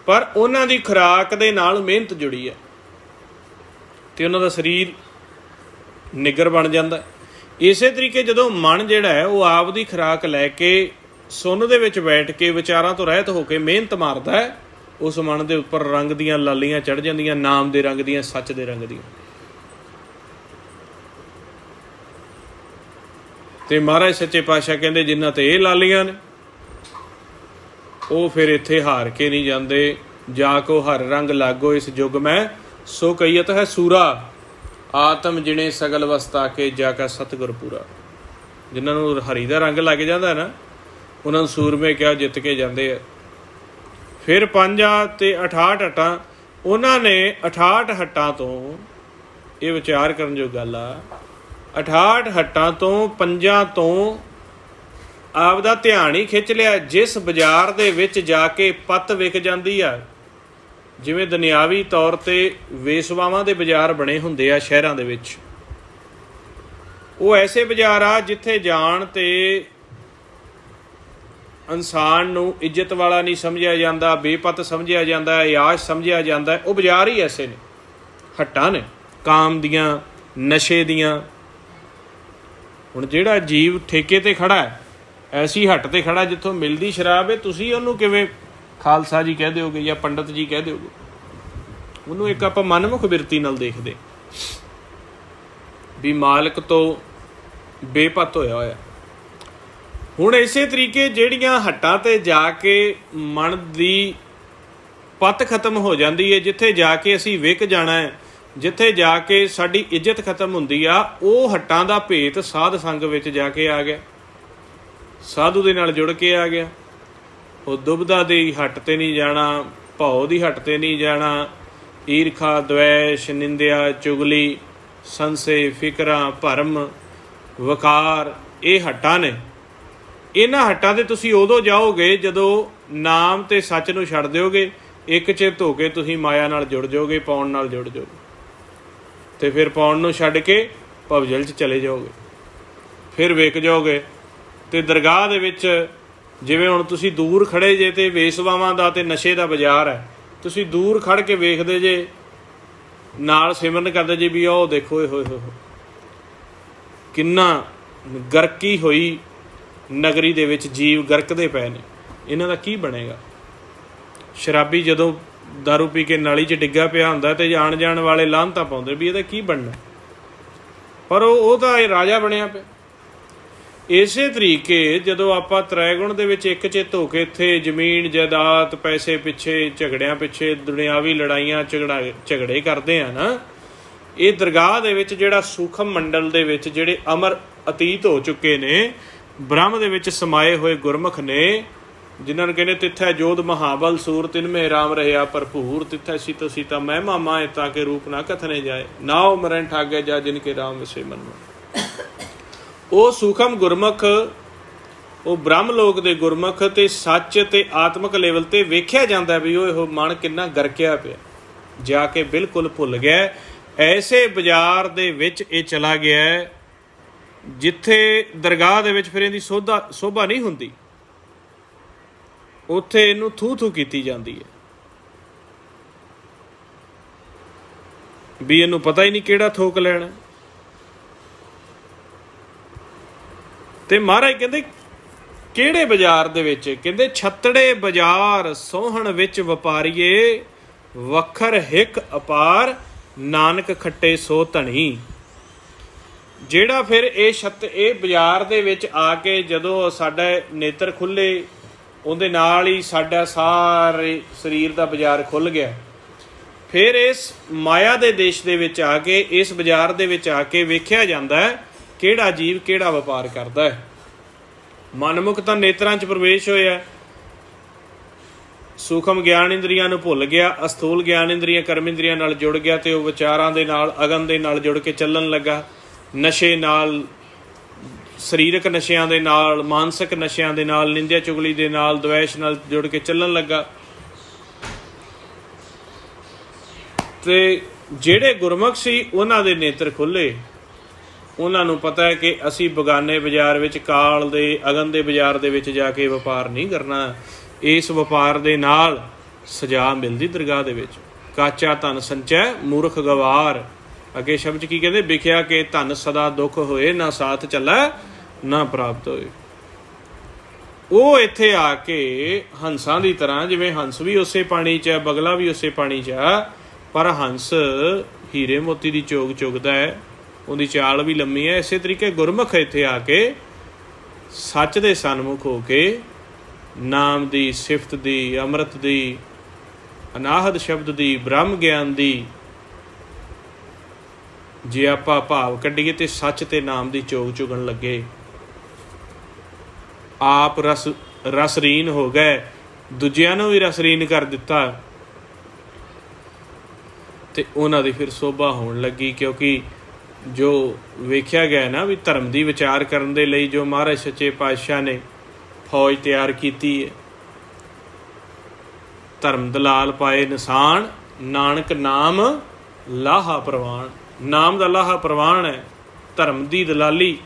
ਪਰ ਉਹਨਾਂ ਦੀ ਖੁਰਾਕ ਦੇ ਨਾਲ ਮਿਹਨਤ ਜੁੜੀ ਆ ਤੇ ਉਹਨਾਂ ਦਾ ਸਰੀਰ ਨਿੱਗਰ ਬਣ ਜਾਂਦਾ। ਇਸੇ ਤਰੀਕੇ ਜਦੋਂ ਮਨ ਜਿਹੜਾ ਹੈ ਉਹ ਆਪ ਦੀ ਖੁਰਾਕ ਲੈ ਕੇ ਸੁੰਨ ਦੇ ਵਿੱਚ ਬੈਠ ਕੇ ਵਿਚਾਰਾਂ ਤੋਂ ਰਹਿਤ ਹੋ ਕੇ ਮਿਹਨਤ ਮਾਰਦਾ ਹੈ, ਉਸ ਮਨ ਦੇ ਉੱਪਰ ਰੰਗ ਦੀਆਂ ਲਾਲੀਆਂ ਚੜ੍ਹ ਜਾਂਦੀਆਂ, ਨਾਮ ਦੇ ਰੰਗ ਦੀਆਂ, ਸੱਚ ਦੇ ਰੰਗ ਦੀਆਂ। ਤੇ ਮਹਾਰਾਜ ਸੱਚੇ ਪਾਤਸ਼ਾਹ ਕਹਿੰਦੇ ਜਿਨ੍ਹਾਂ ਤੇ ਇਹ ਲਾਲੀਆਂ ਨੇ ਉਹ ਫਿਰ ਇੱਥੇ ਹਾਰ ਕੇ ਨਹੀਂ ਜਾਂਦੇ। ਜਾ ਕੋ ਹਰ ਰੰਗ ਲਾਗੋ ਇਸ ਯੁੱਗ ਮੈਂ, ਸੋ ਕਹੀਅਤ ਹੈ ਸੂਰਾ। ਆਤਮ ਜਿਣੇ ਸਗਲ ਵਸਤਾ ਕੇ ਜਾ ਕੇ ਸਤਿਗੁਰ ਪੂਰਾ। ਜਿਨ੍ਹਾਂ ਨੂੰ ਹਰੀ ਦਾ ਰੰਗ ਲੱਗ ਜਾਂਦਾ ਨਾ, ਉਹਨਾਂ ਨੂੰ ਸੂਰਮੇ ਕਿਹਾ, ਜਿੱਤ ਕੇ ਜਾਂਦੇ ਆ। ਫਿਰ 5 ਤੇ 68 ਹੱਟਾਂ। ਉਹਨਾਂ ਨੇ 68 ਹੱਟਾਂ ਤੋਂ, ਇਹ ਵਿਚਾਰ ਕਰਨ ਜੋ ਗੱਲ ਆ, 68 ਹੱਟਾਂ ਤੋਂ 5 ਤੋਂ ਆਪਦਾ ਧਿਆਨ ਹੀ ਖਿੱਚ ਲਿਆ। ਜਿਸ ਬਾਜ਼ਾਰ ਦੇ ਵਿੱਚ ਜਾ ਕੇ ਪੱਤ ਵਿਕ ਜਾਂਦੀ ਆ, ਜਿਵੇਂ ਦੁਨਿਆਵੀ ਤੌਰ 'ਤੇ ਵੇਸਵਾਵਾਂ ਦੇ ਬਾਜ਼ਾਰ ਬਣੇ ਹੁੰਦੇ ਆ ਸ਼ਹਿਰਾਂ ਦੇ ਵਿੱਚ, ਉਹ ਐਸੇ ਬਾਜ਼ਾਰ ਆ ਜਿੱਥੇ ਜਾਣ 'ਤੇ ਇਨਸਾਨ ਨੂੰ ਇੱਜ਼ਤ ਵਾਲਾ ਨਹੀਂ ਸਮਝਿਆ ਜਾਂਦਾ, ਬੇਪੱਤ ਸਮਝਿਆ ਜਾਂਦਾ, ਯਾਸ਼ ਸਮਝਿਆ ਜਾਂਦਾ। ਉਹ ਬਾਜ਼ਾਰ ਹੀ ਐਸੇ ਨੇ, ਹੱਟਾਂ ਨੇ ਕਾਮ ਦੀਆਂ, ਨਸ਼ੇ ਦੀਆਂ। ਹੁਣ ਜਿਹੜਾ ਜੀਵ ਠੇਕੇ 'ਤੇ ਖੜ੍ਹਾ ਹੈ, ਐਸੀ ਹੱਟ 'ਤੇ ਖੜ੍ਹਾ ਜਿੱਥੋਂ ਮਿਲਦੀ ਸ਼ਰਾਬ ਹੈ, ਤੁਸੀਂ ਉਹਨੂੰ ਕਿਵੇਂ ਖਾਲਸਾ ਜੀ ਕਹਿ ਦਿਓਗੇ ਜਾਂ ਪੰਡਤ ਜੀ ਕਹਿ ਦਿਓਗੇ? ਉਹਨੂੰ ਇੱਕ ਆਪਾਂ ਮਨਮੁਖ ਬਿਰਤੀ ਨਾਲ ਦੇਖਦੇ ਵੀ ਮਾਲਕ ਤੋਂ ਬੇਪੱਤ ਹੋਇਆ ਹੋਇਆ। ਹੁਣ ਇਸੇ ਤਰੀਕੇ ਜਿਹੜੀਆਂ ਹੱਟਾਂ 'ਤੇ ਜਾ ਕੇ ਮਨ ਦੀ ਪੱਤ ਖਤਮ ਹੋ ਜਾਂਦੀ ਹੈ, ਜਿੱਥੇ ਜਾ ਕੇ ਅਸੀਂ ਵਿਕ ਜਾਣਾ ਹੈ, ਜਿੱਥੇ ਜਾ ਕੇ ਸਾਡੀ ਇੱਜ਼ਤ ਖਤਮ ਹੁੰਦੀ ਆ, ਉਹ ਹੱਟਾਂ ਦਾ ਭੇਤ ਸਾਧ ਸੰਗ ਵਿੱਚ ਜਾ ਕੇ ਆ ਗਿਆ, ਸਾਧੂ ਦੇ ਨਾਲ ਜੁੜ ਕੇ ਆ ਗਿਆ। ਉਹ ਦੁਬਦਾ ਦੀ ਹੱਟ 'ਤੇ ਨਹੀਂ ਜਾਣਾ, ਭਉ ਦੀ ਹੱਟ 'ਤੇ ਨਹੀਂ ਜਾਣਾ। ਈਰਖਾ, ਦਵੈਸ਼, ਨਿੰਦਿਆ, ਚੁਗਲੀ, ਸੰਸੇ, ਫਿਕਰਾਂ, ਭਰਮ, ਵਕਾਰ, ਇਹ ਹੱਟਾਂ ਨੇ। ਇਹਨਾਂ ਹੱਟਾਂ 'ਤੇ ਤੁਸੀਂ ਉਦੋਂ ਜਾਓਗੇ ਜਦੋਂ ਨਾਮ ਅਤੇ ਸੱਚ ਨੂੰ ਛੱਡ ਦਿਓਗੇ। ਇੱਕ ਚਿੱਤ ਹੋ ਕੇ ਤੁਸੀਂ ਮਾਇਆ ਨਾਲ ਜੁੜ ਜਾਓਗੇ, ਪਾਉਣ ਨਾਲ ਜੁੜ ਜਾਓਗੇ, ਅਤੇ ਫਿਰ ਪਾਉਣ ਨੂੰ ਛੱਡ ਕੇ ਭਵਜਲ 'ਚ ਚਲੇ ਜਾਓਗੇ, ਫਿਰ ਵਿਕ ਜਾਓਗੇ। ਅਤੇ ਦਰਗਾਹ ਦੇ ਵਿੱਚ ਜਿਵੇਂ ਹੁਣ ਤੁਸੀਂ ਦੂਰ ਖੜ੍ਹੇ ਜੇ, ਅਤੇ ਵੇਸਵਾਵਾਂ ਦਾ ਅਤੇ ਨਸ਼ੇ ਦਾ ਬਾਜ਼ਾਰ ਹੈ, ਤੁਸੀਂ ਦੂਰ ਖੜ੍ਹ ਕੇ ਵੇਖਦੇ ਜੇ, ਨਾਲ ਸਿਮਰਨ ਕਰਦੇ ਜੇ ਵੀ ਉਹ ਦੇਖੋ ਹੋਏ ਹੋਏ ਕਿੰਨਾ ਗਰਕੀ ਹੋਈ ਨਗਰੀ ਦੇ ਵਿੱਚ ਜੀਵ ਗਰਕਦੇ ਪਏ ਨੇ, ਇਹਨਾਂ ਦਾ ਕੀ ਬਣੇਗਾ? ਸ਼ਰਾਬੀ ਜਦੋਂ ਦਾਰੂ ਪੀ ਕੇ ਨਾਲੀ 'ਚ ਡਿੱਗਾ ਪਿਆ ਹੁੰਦਾ ਅਤੇ ਆਉਣ ਜਾਣ ਵਾਲੇ ਲਾਹਨਤਾਂ ਪਾਉਂਦੇ ਵੀ ਇਹਦਾ ਕੀ ਬਣਨਾ, ਪਰ ਉਹ ਤਾਂ ਇਹ ਰਾਜਾ ਬਣਿਆ ਪਿਆ। ਇਸੇ ਤਰੀਕੇ ਜਦੋਂ ਆਪਾਂ ਤ੍ਰੈਗੁਣ ਦੇ ਵਿੱਚ ਇੱਕ ਚਿੱਤ ਹੋ ਕੇ ਇੱਥੇ ਜ਼ਮੀਨ ਜਾਇਦਾਦ, ਪੈਸੇ ਪਿੱਛੇ, ਝਗੜਿਆਂ ਪਿੱਛੇ, ਦੁਨਿਆਵੀ ਲੜਾਈਆਂ ਝਗੜੇ ਕਰਦੇ ਆ ਨਾ, ਇਹ ਦਰਗਾਹ ਦੇ ਵਿੱਚ ਜਿਹੜਾ ਸੂਖਮ ਮੰਡਲ ਦੇ ਵਿੱਚ ਜਿਹੜੇ ਅਮਰ ਅਤੀਤ ਹੋ ਚੁੱਕੇ ਨੇ, ਬ੍ਰਹਮ ਦੇ ਵਿੱਚ ਸਮਾਏ ਹੋਏ ਗੁਰਮੁਖ ਨੇ, ਜਿਨ੍ਹਾਂ ਨੂੰ ਕਹਿੰਦੇ ਤਿੱਥੈ ਜੋਧ ਮਹਾਬਲ ਸੂਰ ਤਿਨਮੇ ਰਾਮ ਰਹਿਆ ਭਰਪੂਰ, ਤਿੱਥੈ ਸੀਤੋ ਸੀਤਾ ਮਹਿਮਾ ਮਾਏ ਤਾਂ ਕੇ ਰੂਪ ਨਾ ਕਥਨੇ ਜਾਏ, ਨਾਉ ਮਰਨ ਠਾਗੇ ਜਾ ਜਿਨ ਕੇ ਰਾਮ ਵਸੇ ਮਨ। ਉਹ ਸੂਖਮ ਗੁਰਮੁਖ, ਉਹ ਬ੍ਰਹਮ ਲੋਕ ਦੇ ਗੁਰਮੁਖ ਤੇ ਸੱਚ ਤੇ ਆਤਮਿਕ ਲੈਵਲ 'ਤੇ ਵੇਖਿਆ ਜਾਂਦਾ ਵੀ ਉਹ ਮਨ ਕਿੰਨਾ ਗਰਕਿਆ ਪਿਆ, ਜਾ ਕੇ ਬਿਲਕੁਲ ਭੁੱਲ ਗਿਆ। ਐਸੇ ਬਾਜ਼ਾਰ ਦੇ ਵਿੱਚ ਇਹ ਚਲਾ ਗਿਆ ਜਿੱਥੇ ਦਰਗਾਹ ਦੇ ਵਿੱਚ ਫਿਰ ਇਹਦੀ ਸੋਭਾ ਨਹੀਂ ਹੁੰਦੀ, ਉੱਥੇ ਇਹਨੂੰ ਥੂ ਥੂ ਕੀਤੀ ਜਾਂਦੀ ਹੈ ਵੀ ਇਹਨੂੰ ਪਤਾ ਹੀ ਨਹੀਂ ਕਿਹੜਾ ਥੋਕ ਲੈਣਾ। ਤੇ ਮਹਾਰਾਜ ਕਹਿੰਦੇ ਕਿਹੜੇ ਬਾਜ਼ਾਰ ਦੇ ਵਿੱਚ? ਕਹਿੰਦੇ ਛੱਤੜੇ ਬਾਜ਼ਾਰ ਸੋਹਣ ਵਿੱਚ ਵਪਾਰੀਏ, ਵੱਖਰ ਹਿੱਕ ਅਪਾਰ, ਨਾਨਕ ਖੱਟੇ ਸੋ ਧਣੀ। ਜਿਹੜਾ ਫਿਰ ਇਹ ਬਾਜ਼ਾਰ ਦੇ ਵਿੱਚ ਆ ਕੇ ਜਦੋਂ ਸਾਡਾ ਨੇਤਰ ਖੁੱਲ੍ਹੇ, ਉਹਦੇ ਨਾਲ ਹੀ ਸਾਡਾ ਸਾਰੇ ਸਰੀਰ ਦਾ ਬਾਜ਼ਾਰ ਖੁੱਲ੍ਹ ਗਿਆ। ਫਿਰ ਇਸ ਮਾਇਆ ਦੇ ਦੇਸ਼ ਦੇ ਵਿੱਚ ਆ ਕੇ, ਇਸ ਬਾਜ਼ਾਰ ਦੇ ਵਿੱਚ ਆ ਕੇ ਵੇਖਿਆ ਜਾਂਦਾ ਹੈ ਕਿਹੜਾ ਜੀਵ ਕਿਹੜਾ ਵਪਾਰ ਕਰਦਾ ਹੈ। ਮਨਮੁਖ ਤਾਂ ਨੇਤਰਾਂ 'ਚ ਪ੍ਰਵੇਸ਼ ਹੋਇਆ, ਸੂਖਮ ਗਿਆਨ ਇੰਦਰੀਆਂ ਨੂੰ ਭੁੱਲ ਗਿਆ, ਅਸਥੂਲ ਗਿਆਨ ਇੰਦਰੀਆਂ ਕਰਮ ਇੰਦਰੀਆਂ ਨਾਲ ਜੁੜ ਗਿਆ, ਅਤੇ ਉਹ ਵਿਚਾਰਾਂ ਦੇ ਨਾਲ, ਅਗਨ ਦੇ ਨਾਲ ਜੁੜ ਕੇ ਚੱਲਣ ਲੱਗਾ। ਨਸ਼ੇ ਨਾਲ, ਸਰੀਰਕ ਨਸ਼ਿਆਂ ਦੇ ਨਾਲ, ਮਾਨਸਿਕ ਨਸ਼ਿਆਂ ਦੇ ਨਾਲ, ਨਿੰਦਿਆ ਚੁਗਲੀ ਦੇ ਨਾਲ, ਦਵੈਸ਼ ਨਾਲ ਜੁੜ ਕੇ ਚੱਲਣ ਲੱਗਾ। ਅਤੇ ਜਿਹੜੇ ਗੁਰਮੁਖ ਸੀ ਉਹਨਾਂ ਦੇ ਨੇਤਰ ਖੁੱਲ੍ਹੇ, ਉਹਨਾਂ ਨੂੰ ਪਤਾ ਹੈ ਕਿ ਅਸੀਂ ਬਗਾਨੇ ਬਾਜ਼ਾਰ ਵਿੱਚ, ਕਾਲ ਦੇ, ਅਗਨ ਦੇ ਬਾਜ਼ਾਰ ਦੇ ਵਿੱਚ ਜਾ ਕੇ ਵਪਾਰ ਨਹੀਂ ਕਰਨਾ। ਇਸ ਵਪਾਰ ਦੇ ਨਾਲ ਸਜ਼ਾ ਮਿਲਦੀ ਦਰਗਾਹ ਦੇ ਵਿੱਚ। ਕਾਚਾ ਧਨ ਸੰਚੈ ਮੂਰਖ ਗਵਾਰ। ਅੱਗੇ ਸ਼ਬਦ ਕੀ ਕਹਿੰਦੇ? ਵਿਖਿਆ ਕਿ ਧਨ ਸਦਾ ਦੁੱਖ ਹੋਏ, ਨਾ ਸਾਥ ਚੱਲੈ ਨਾ ਪ੍ਰਾਪਤ ਹੋਏ। ਉਹ ਇੱਥੇ ਆ ਕੇ ਹੰਸਾਂ ਦੀ ਤਰ੍ਹਾਂ, ਜਿਵੇਂ ਹੰਸ ਵੀ ਉਸੇ ਪਾਣੀ 'ਚ ਹੈ, ਬਗਲਾ ਵੀ ਉਸੇ ਪਾਣੀ 'ਚ ਆ, ਪਰ ਹੰਸ ਹੀਰੇ ਮੋਤੀ ਦੀ ਚੋਗ ਚੁਗਦਾ ਹੈ, ਉਹਦੀ ਚਾਲ ਵੀ ਲੰਮੀ ਹੈ। ਇਸੇ ਤਰੀਕੇ ਗੁਰਮੁਖ ਇੱਥੇ ਆ ਕੇ ਸੱਚ ਦੇ ਸਨਮੁਖ ਹੋ ਕੇ ਨਾਮ ਦੀ, ਸਿਫਤ ਦੀ, ਅੰਮ੍ਰਿਤ ਦੀ, ਅਨਾਹਦ ਸ਼ਬਦ ਦੀ, ਬ੍ਰਹਮ ਗਿਆਨ ਦੀ ਜੇ ਆਪਾਂ ਭਾਵ ਕੱਢੀਏ ਤੇ ਸੱਚ ਤੇ ਨਾਮ ਦੀ ਚੋਗ ਚੁਗਣ ਲੱਗੇ, ਆਪ ਰਸਰੀਨ ਹੋ ਗਏ, ਦੂਜਿਆਂ ਨੂੰ ਵੀ ਰਸਰੀਨ ਕਰ ਦਿੱਤਾ, ਤੇ ਉਹਨਾਂ ਦੀ ਫਿਰ ਸੋਭਾ ਹੋਣ ਲੱਗੀ। ਕਿਉਂਕਿ ਜੋ ਵੇਖਿਆ ਗਿਆ ਨਾ ਵੀ ਧਰਮ ਦੀ ਵਿਚਾਰ ਕਰਨ ਦੇ ਲਈ ਜੋ ਮਹਾਰਾਜ ਸੱਚੇ ਪਾਤਸ਼ਾਹ ਨੇ ਫੌਜ ਤਿਆਰ ਕੀਤੀ ਹੈ, ਧਰਮ ਦਲਾਲ ਪਾਏ ਨਿਸ਼ਾਨ, ਨਾਨਕ ਨਾਮ ਲਾਹਾ ਪ੍ਰਵਾਨ। ਨਾਮ ਦਾ ਲਾਹਾ ਪ੍ਰਵਾਨ ਹੈ, ਧਰਮ ਦੀ ਦਲਾਲੀ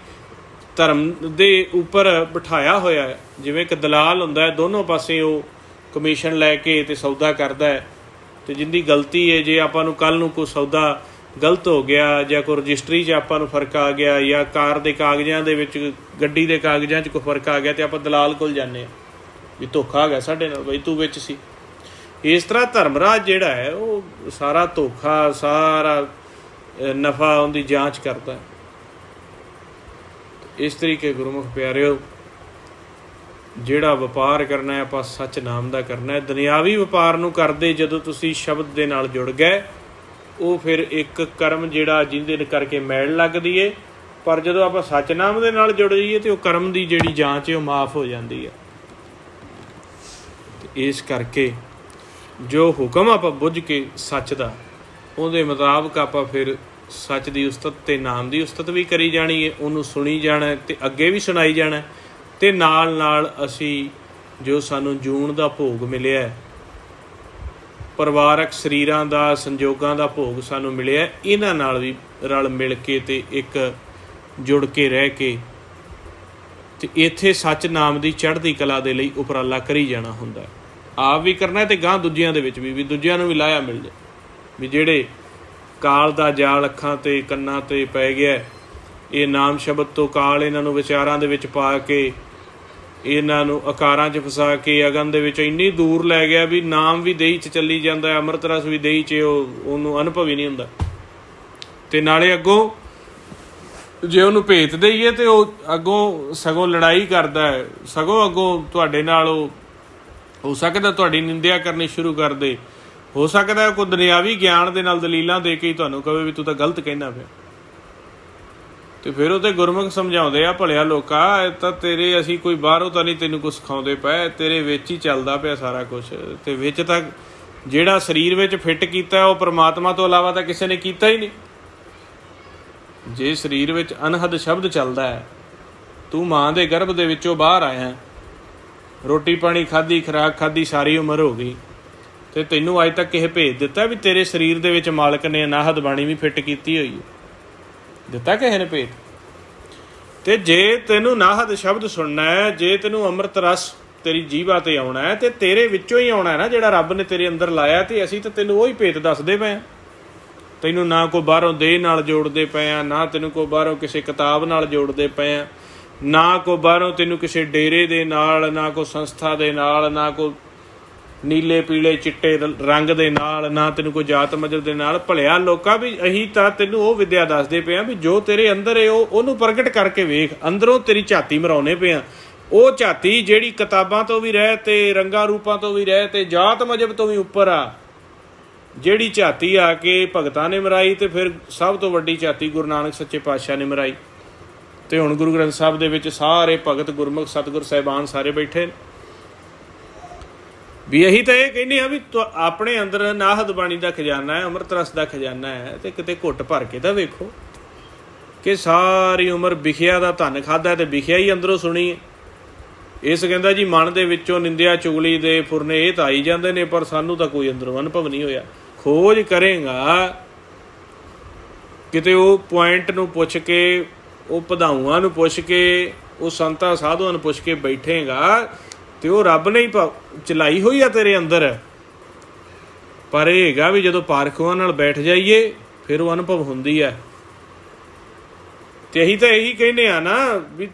ਧਰਮ ਦੇ ਉੱਪਰ ਬਿਠਾਇਆ ਹੋਇਆ ਹੈ। ਜਿਵੇਂ ਇੱਕ ਦਲਾਲ ਹੁੰਦਾ ਹੈ, ਦੋਨੋਂ ਪਾਸੇ ਉਹ ਕਮਿਸ਼ਨ ਲੈ ਕੇ ਤੇ ਸੌਦਾ ਕਰਦਾ ਹੈ, ਤੇ ਜਿੰਦੀ ਗਲਤੀ ਹੈ, ਜੇ ਆਪਾਂ ਨੂੰ ਕੱਲ੍ਹ ਨੂੰ ਕੋਈ ਸੌਦਾ ਗਲਤ ਹੋ ਗਿਆ ਜਾਂ ਕੋਈ ਰਜਿਸਟਰੀ 'ਚ ਆਪਾਂ ਨੂੰ ਫਰਕ ਆ ਗਿਆ ਜਾਂ ਕਾਰ ਦੇ ਕਾਗਜ਼ਾਂ ਦੇ ਵਿੱਚ, ਗੱਡੀ ਦੇ ਕਾਗਜ਼ਾਂ 'ਚ ਕੋਈ ਫਰਕ ਆ ਗਿਆ, ਤੇ ਆਪਾਂ ਦਲਾਲ ਕੋਲ ਜਾਂਦੇ ਹਾਂ ਵੀ ਧੋਖਾ ਆ ਗਿਆ ਸਾਡੇ ਨਾਲ, ਬਈ ਤੂੰ ਵਿੱਚ ਸੀ। ਇਸ ਤਰ੍ਹਾਂ ਧਰਮਰਾਜ ਜਿਹੜਾ ਹੈ ਉਹ ਸਾਰਾ ਧੋਖਾ, ਸਾਰਾ ਨਫਾ ਉਹਦੀ ਜਾਂਚ ਕਰਦਾ। ਇਸ ਤਰੀਕੇ ਗੁਰਮੁਖ ਪਿਆਰਿਓ, ਜਿਹੜਾ ਵਪਾਰ ਕਰਨਾ ਹੈ ਆਪਾਂ ਸੱਚ ਨਾਮ ਦਾ ਕਰਨਾ ਹੈ। ਦੁਨਿਆਵੀ ਵਪਾਰ ਨੂੰ ਕਰਦੇ ਜਦੋਂ ਤੁਸੀਂ ਸ਼ਬਦ ਦੇ ਨਾਲ ਜੁੜ ਗਏ, ਉਹ ਫਿਰ ਇੱਕ ਕਰਮ ਜਿਹੜਾ ਜਿਹਦੇ ਕਰਕੇ ਮੈਲ ਲੱਗਦੀ ਏ, ਪਰ ਜਦੋਂ ਆਪਾਂ ਸੱਚ ਨਾਮ ਦੇ ਨਾਲ ਜੁੜ ਜਾਈਏ ਤੇ ਉਹ ਕਰਮ ਦੀ ਜਿਹੜੀ ਜਾਂਚ ਹੈ ਉਹ ਮਾਫ ਹੋ ਜਾਂਦੀ ਹੈ। ਇਸ ਕਰਕੇ ਜੋ ਹੁਕਮ ਆਪਾਂ ਬੁੱਝ ਕੇ ਸੱਚ ਦਾ, ਉਹਦੇ ਮੁਤਾਬਕ ਆਪਾਂ ਫਿਰ ਸੱਚ ਦੀ ਉਸਤਤ ਤੇ ਨਾਮ ਦੀ ਉਸਤਤ ਵੀ ਕਰੀ ਜਾਣੀ ਹੈ, ਉਹਨੂੰ ਸੁਣੀ ਜਾਣਾ ਤੇ ਅੱਗੇ ਵੀ ਸੁਣਾਈ ਜਾਣਾ, ਤੇ ਨਾਲ ਨਾਲ ਅਸੀਂ ਜੋ ਸਾਨੂੰ ਜੂਣ ਦਾ ਭੋਗ ਮਿਲਿਆ, ਪਰਿਵਾਰਕ ਸਰੀਰਾਂ ਦਾ, ਸੰਜੋਗਾਂ ਦਾ ਭੋਗ ਸਾਨੂੰ ਮਿਲਿਆ, ਇਹਨਾਂ ਨਾਲ ਵੀ ਰਲ ਮਿਲ ਕੇ ਤੇ ਇੱਕ ਜੁੜ ਕੇ ਰਹਿ ਕੇ ਤੇ ਇੱਥੇ ਸੱਚ ਨਾਮ ਦੀ ਚੜ੍ਹਦੀ ਕਲਾ ਦੇ ਲਈ ਉਪਰਾਲਾ ਕਰੀ ਜਾਣਾ ਹੁੰਦਾ। ਆਪ ਵੀ ਕਰਨਾ ਤੇ ਗਾਂਹ ਦੂਜਿਆਂ ਦੇ ਵਿੱਚ ਵੀ ਦੂਜਿਆਂ ਨੂੰ ਵੀ ਲਾਇਆ ਮਿਲ ਜਾਏ, ਵੀ ਜਿਹੜੇ ਕਾਲ ਦਾ ਜਾਲ ਅੱਖਾਂ ਤੇ ਕੰਨਾਂ ਤੇ ਪੈ ਗਿਆ, ਇਹ ਨਾਮ ਸ਼ਬਦ ਤੋਂ ਕਾਲ ਇਹਨਾਂ ਨੂੰ ਵਿਚਾਰਾਂ ਦੇ ਵਿੱਚ ਪਾ ਕੇ, ਇਹਨਾਂ ਨੂੰ ਆਕਾਰਾਂ 'ਚ ਫਸਾ ਕੇ ਅਗਨ ਦੇ ਵਿੱਚ ਇੰਨੀ ਦੂਰ ਲੈ ਗਿਆ ਵੀ ਨਾਮ ਵੀ ਦੇਹੀ 'ਚ ਚੱਲੀ ਜਾਂਦਾ, ਅੰਮ੍ਰਿਤ ਰਸ ਵੀ ਦੇਹੀ 'ਚ, ਉਹਨੂੰ ਅਨੁਭਵ ਹੀ ਨਹੀਂ ਹੁੰਦਾ। ਤੇ ਨਾਲੇ ਅੱਗੋਂ ਜੇ ਉਹਨੂੰ ਭੇਤ ਦੇਈਏ ਤੇ ਉਹ ਅੱਗੋਂ ਸਗੋਂ ਲੜਾਈ ਕਰਦਾ ਹੈ, ਸਗੋਂ ਅੱਗੋਂ ਤੁਹਾਡੇ ਨਾਲ ਉਹ ਹੋ ਸਕਦਾ ਤੁਹਾਡੀ ਨਿੰਦਿਆ ਕਰਨੀ ਸ਼ੁਰੂ ਕਰ ਦੇ, ਹੋ ਸਕਦਾ ਕੋਈ ਦੁਨਿਆਵੀ ਗਿਆਨ ਦੇ ਨਾਲ ਦਲੀਲਾਂ ਦੇ ਕੇ ਤੁਹਾਨੂੰ ਕਹੇ ਵੀ ਤੂੰ ਤਾਂ ਗਲਤ ਕਹਿੰਦਾ ਪਿਆ। ਤੇ ਫਿਰ ਉਹ ਤੇ ਗੁਰਮੁਖ ਸਮਝਾਉਂਦੇ ਆ, ਭਲਿਆ ਲੋਕਾ, ਇਹ ਤਾਂ ਤੇਰੇ ਅਸੀਂ ਕੋਈ ਬਾਹਰੋਂ ਤਾਂ ਨਹੀਂ ਤੈਨੂੰ ਕੁਛ ਸਿਖਾਉਂਦੇ ਪਏ, ਤੇਰੇ ਵਿੱਚ ਹੀ ਚੱਲਦਾ ਪਿਆ ਸਾਰਾ ਕੁਛ, ਤੇ ਵਿੱਚ ਤਾਂ ਜਿਹੜਾ ਸਰੀਰ ਵਿੱਚ ਫਿੱਟ ਕੀਤਾ ਉਹ ਪ੍ਰਮਾਤਮਾ ਤੋਂ ਇਲਾਵਾ ਤਾਂ ਕਿਸੇ ਨੇ ਕੀਤਾ ਹੀ ਨਹੀਂ। ਜੇ ਸਰੀਰ ਵਿੱਚ ਅਨਹਦ ਸ਼ਬਦ ਚੱਲਦਾ ਹੈ, ਤੂੰ ਮਾਂ ਦੇ ਗਰਭ ਦੇ ਵਿੱਚੋਂ ਬਾਹਰ ਆਇਆ, ਰੋਟੀ ਪਾਣੀ ਖਾਧੀ, ਖੁਰਾਕ ਖਾਧੀ, ਸਾਰੀ ਉਮਰ ਹੋ ਗਈ, ਤੇ ਤੈਨੂੰ ਅੱਜ ਤੱਕ ਇਹ ਭੇਜ ਦਿੱਤਾ ਵੀ ਤੇਰੇ ਸਰੀਰ ਦੇ ਵਿੱਚ ਮਾਲਕ ਨੇ ਅਨਾਹਦ ਬਾਣੀ ਵੀ ਫਿੱਟ ਕੀਤੀ ਹੋਈ ਹੈ, ਦਿੱਤਾ ਕਿਸੇ ਨੇ ਭੇਤ। ਤੇ ਜੇ ਤੈਨੂੰ ਨਾਹਦ ਸ਼ਬਦ ਸੁਣਨਾ ਹੈ, ਜੇ ਤੈਨੂੰ ਅੰਮ੍ਰਿਤ ਰਸ ਤੇਰੀ ਜੀਵਾ ਤੇ ਆਉਣਾ ਹੈ, ਤੇ ਤੇਰੇ ਵਿੱਚੋਂ ਹੀ ਆਉਣਾ ਹੈ ਨਾ ਜਿਹੜਾ ਰੱਬ ਨੇ ਤੇਰੇ ਅੰਦਰ ਲਾਇਆ, ਤੇ ਅਸੀਂ ਤਾਂ ਤੈਨੂੰ ਉਹੀ ਭੇਤ ਦੱਸਦੇ ਪਏ ਹਾਂ। ਤੈਨੂੰ ਨਾ ਕੋਈ ਬਾਹਰੋਂ ਦੇਹ ਨਾਲ ਜੋੜਦੇ ਪਏ ਆ, ਨਾ ਤੈਨੂੰ ਕੋਈ ਬਾਹਰੋਂ ਕਿਸੇ ਕਿਤਾਬ ਨਾਲ ਜੋੜਦੇ ਪਏ ਆ, ਨਾ ਕੋਈ ਬਾਹਰੋਂ ਤੈਨੂੰ ਕਿਸੇ ਡੇਰੇ ਦੇ ਨਾਲ, ਨਾ ਕੋਈ ਸੰਸਥਾ ਦੇ ਨਾਲ, ਨਾ ਕੋਈ ਨੀਲੇ ਪੀਲੇ ਚਿੱਟੇ ਰੰਗ ਦੇ ਨਾਲ, ਨਾ ਤੈਨੂੰ ਕੋਈ ਜਾਤ ਮਜ਼ਹਬ ਦੇ ਨਾਲ। ਭਲਿਆ ਲੋਕਾਂ, ਵੀ ਅਸੀਂ ਤਾਂ ਤੈਨੂੰ ਉਹ ਵਿਦਿਆ ਦੱਸਦੇ ਪਏ ਆ ਵੀ ਜੋ ਤੇਰੇ ਅੰਦਰ ਹੈ ਉਹਨੂੰ ਪ੍ਰਗਟ ਕਰਕੇ ਵੇਖ, ਅੰਦਰੋਂ ਤੇਰੀ ਝਾਤੀ ਮਰਾਉਣੇ ਪਏ ਆ। ਉਹ ਝਾਤੀ ਜਿਹੜੀ ਕਿਤਾਬਾਂ ਤੋਂ ਵੀ ਰਹਿ ਤੇ ਰੰਗਾਂ ਰੂਪਾਂ ਤੋਂ ਵੀ ਰਹਿ ਤੇ ਜਾਤ ਮਜ਼ਹਬ ਤੋਂ ਵੀ ਉੱਪਰ ਆ, ਜਿਹੜੀ ਝਾਤੀ ਆ ਕੇ ਭਗਤਾਂ ਨੇ ਮਰਾਈ, ਤੇ ਫਿਰ ਸਭ ਤੋਂ ਵੱਡੀ ਝਾਤੀ ਗੁਰੂ ਨਾਨਕ ਸੱਚੇ ਪਾਤਸ਼ਾਹ ਨੇ ਮਰਾਈ। ਤੇ ਹੁਣ ਗੁਰੂ ਗ੍ਰੰਥ ਸਾਹਿਬ ਦੇ ਵਿੱਚ ਸਾਰੇ ਭਗਤ ਗੁਰਮੁਖ ਸਤਿਗੁਰ ਸਾਹਿਬਾਨ ਸਾਰੇ ਬੈਠੇ ਵੀ ਇਹੀ ਤਾਂ ਇਹ ਕਹਿੰਦੇ ਆ ਵੀ ਆਪਣੇ ਅੰਦਰ ਨਾਹਦ ਬਾਣੀ ਦਾ ਖਜ਼ਾਨਾ ਹੈ, ਅੰਮ੍ਰਿਤ ਰਸ ਦਾ ਖਜ਼ਾਨਾ ਹੈ, ਤੇ ਕਿਤੇ ਘੁੱਟ ਭਰ ਕੇ ਤਾਂ ਵੇਖੋ ਕਿ ਸਾਰੀ ਉਮਰ ਵਿਖਿਆ ਦਾ ਧਨ ਖਾਧਾ ਤੇ ਵਿਖਿਆ ਹੀ ਅੰਦਰੋਂ ਸੁਣੀ ਹੈ। ਇਸ ਕਹਿੰਦਾ ਜੀ ਮਨ ਦੇ ਵਿੱਚੋਂ ਨਿੰਦਿਆ ਚੁਗਲੀ ਦੇ ਫੁਰਨੇ ਇਹ ਤਾਂ ਆਈ ਜਾਂਦੇ ਨੇ, ਪਰ ਸਾਨੂੰ ਤਾਂ ਕੋਈ ਅੰਦਰੋਂ ਅਨੁਭਵ ਨਹੀਂ ਹੋਇਆ। ਖੋਜ ਕਰੇਗਾ ਕਿਤੇ ਉਹ ਪੁਆਇੰਟ ਨੂੰ ਪੁੱਛ ਕੇ, ਉਹ ਪਧਾਊਆਂ ਨੂੰ ਪੁੱਛ ਕੇ, ਉਹ ਸੰਤਾਂ ਸਾਧੂਆਂ ਨੂੰ ਪੁੱਛ ਕੇ ਬੈਠੇਗਾ, ਤੇ ਉਹ ਰੱਬ ਨੇ ਹੀ ਚਲਾਈ ਹੋਈ ਆ ਤੇਰੇ ਅੰਦਰ। ਪਰ ਇਹ ਹੈਗਾ ਵੀ ਜਦੋਂ ਪਾਰਖੂਆਂ ਨਾਲ ਬੈਠ ਜਾਈਏ ਫਿਰ ਉਹ ਅਨੁਭਵ ਹੁੰਦੀ ਹੈ। ਤੇ ਅਸੀਂ ਤਾਂ ਇਹੀ ਕਹਿੰਦੇ ਆ ਨਾ ਵੀ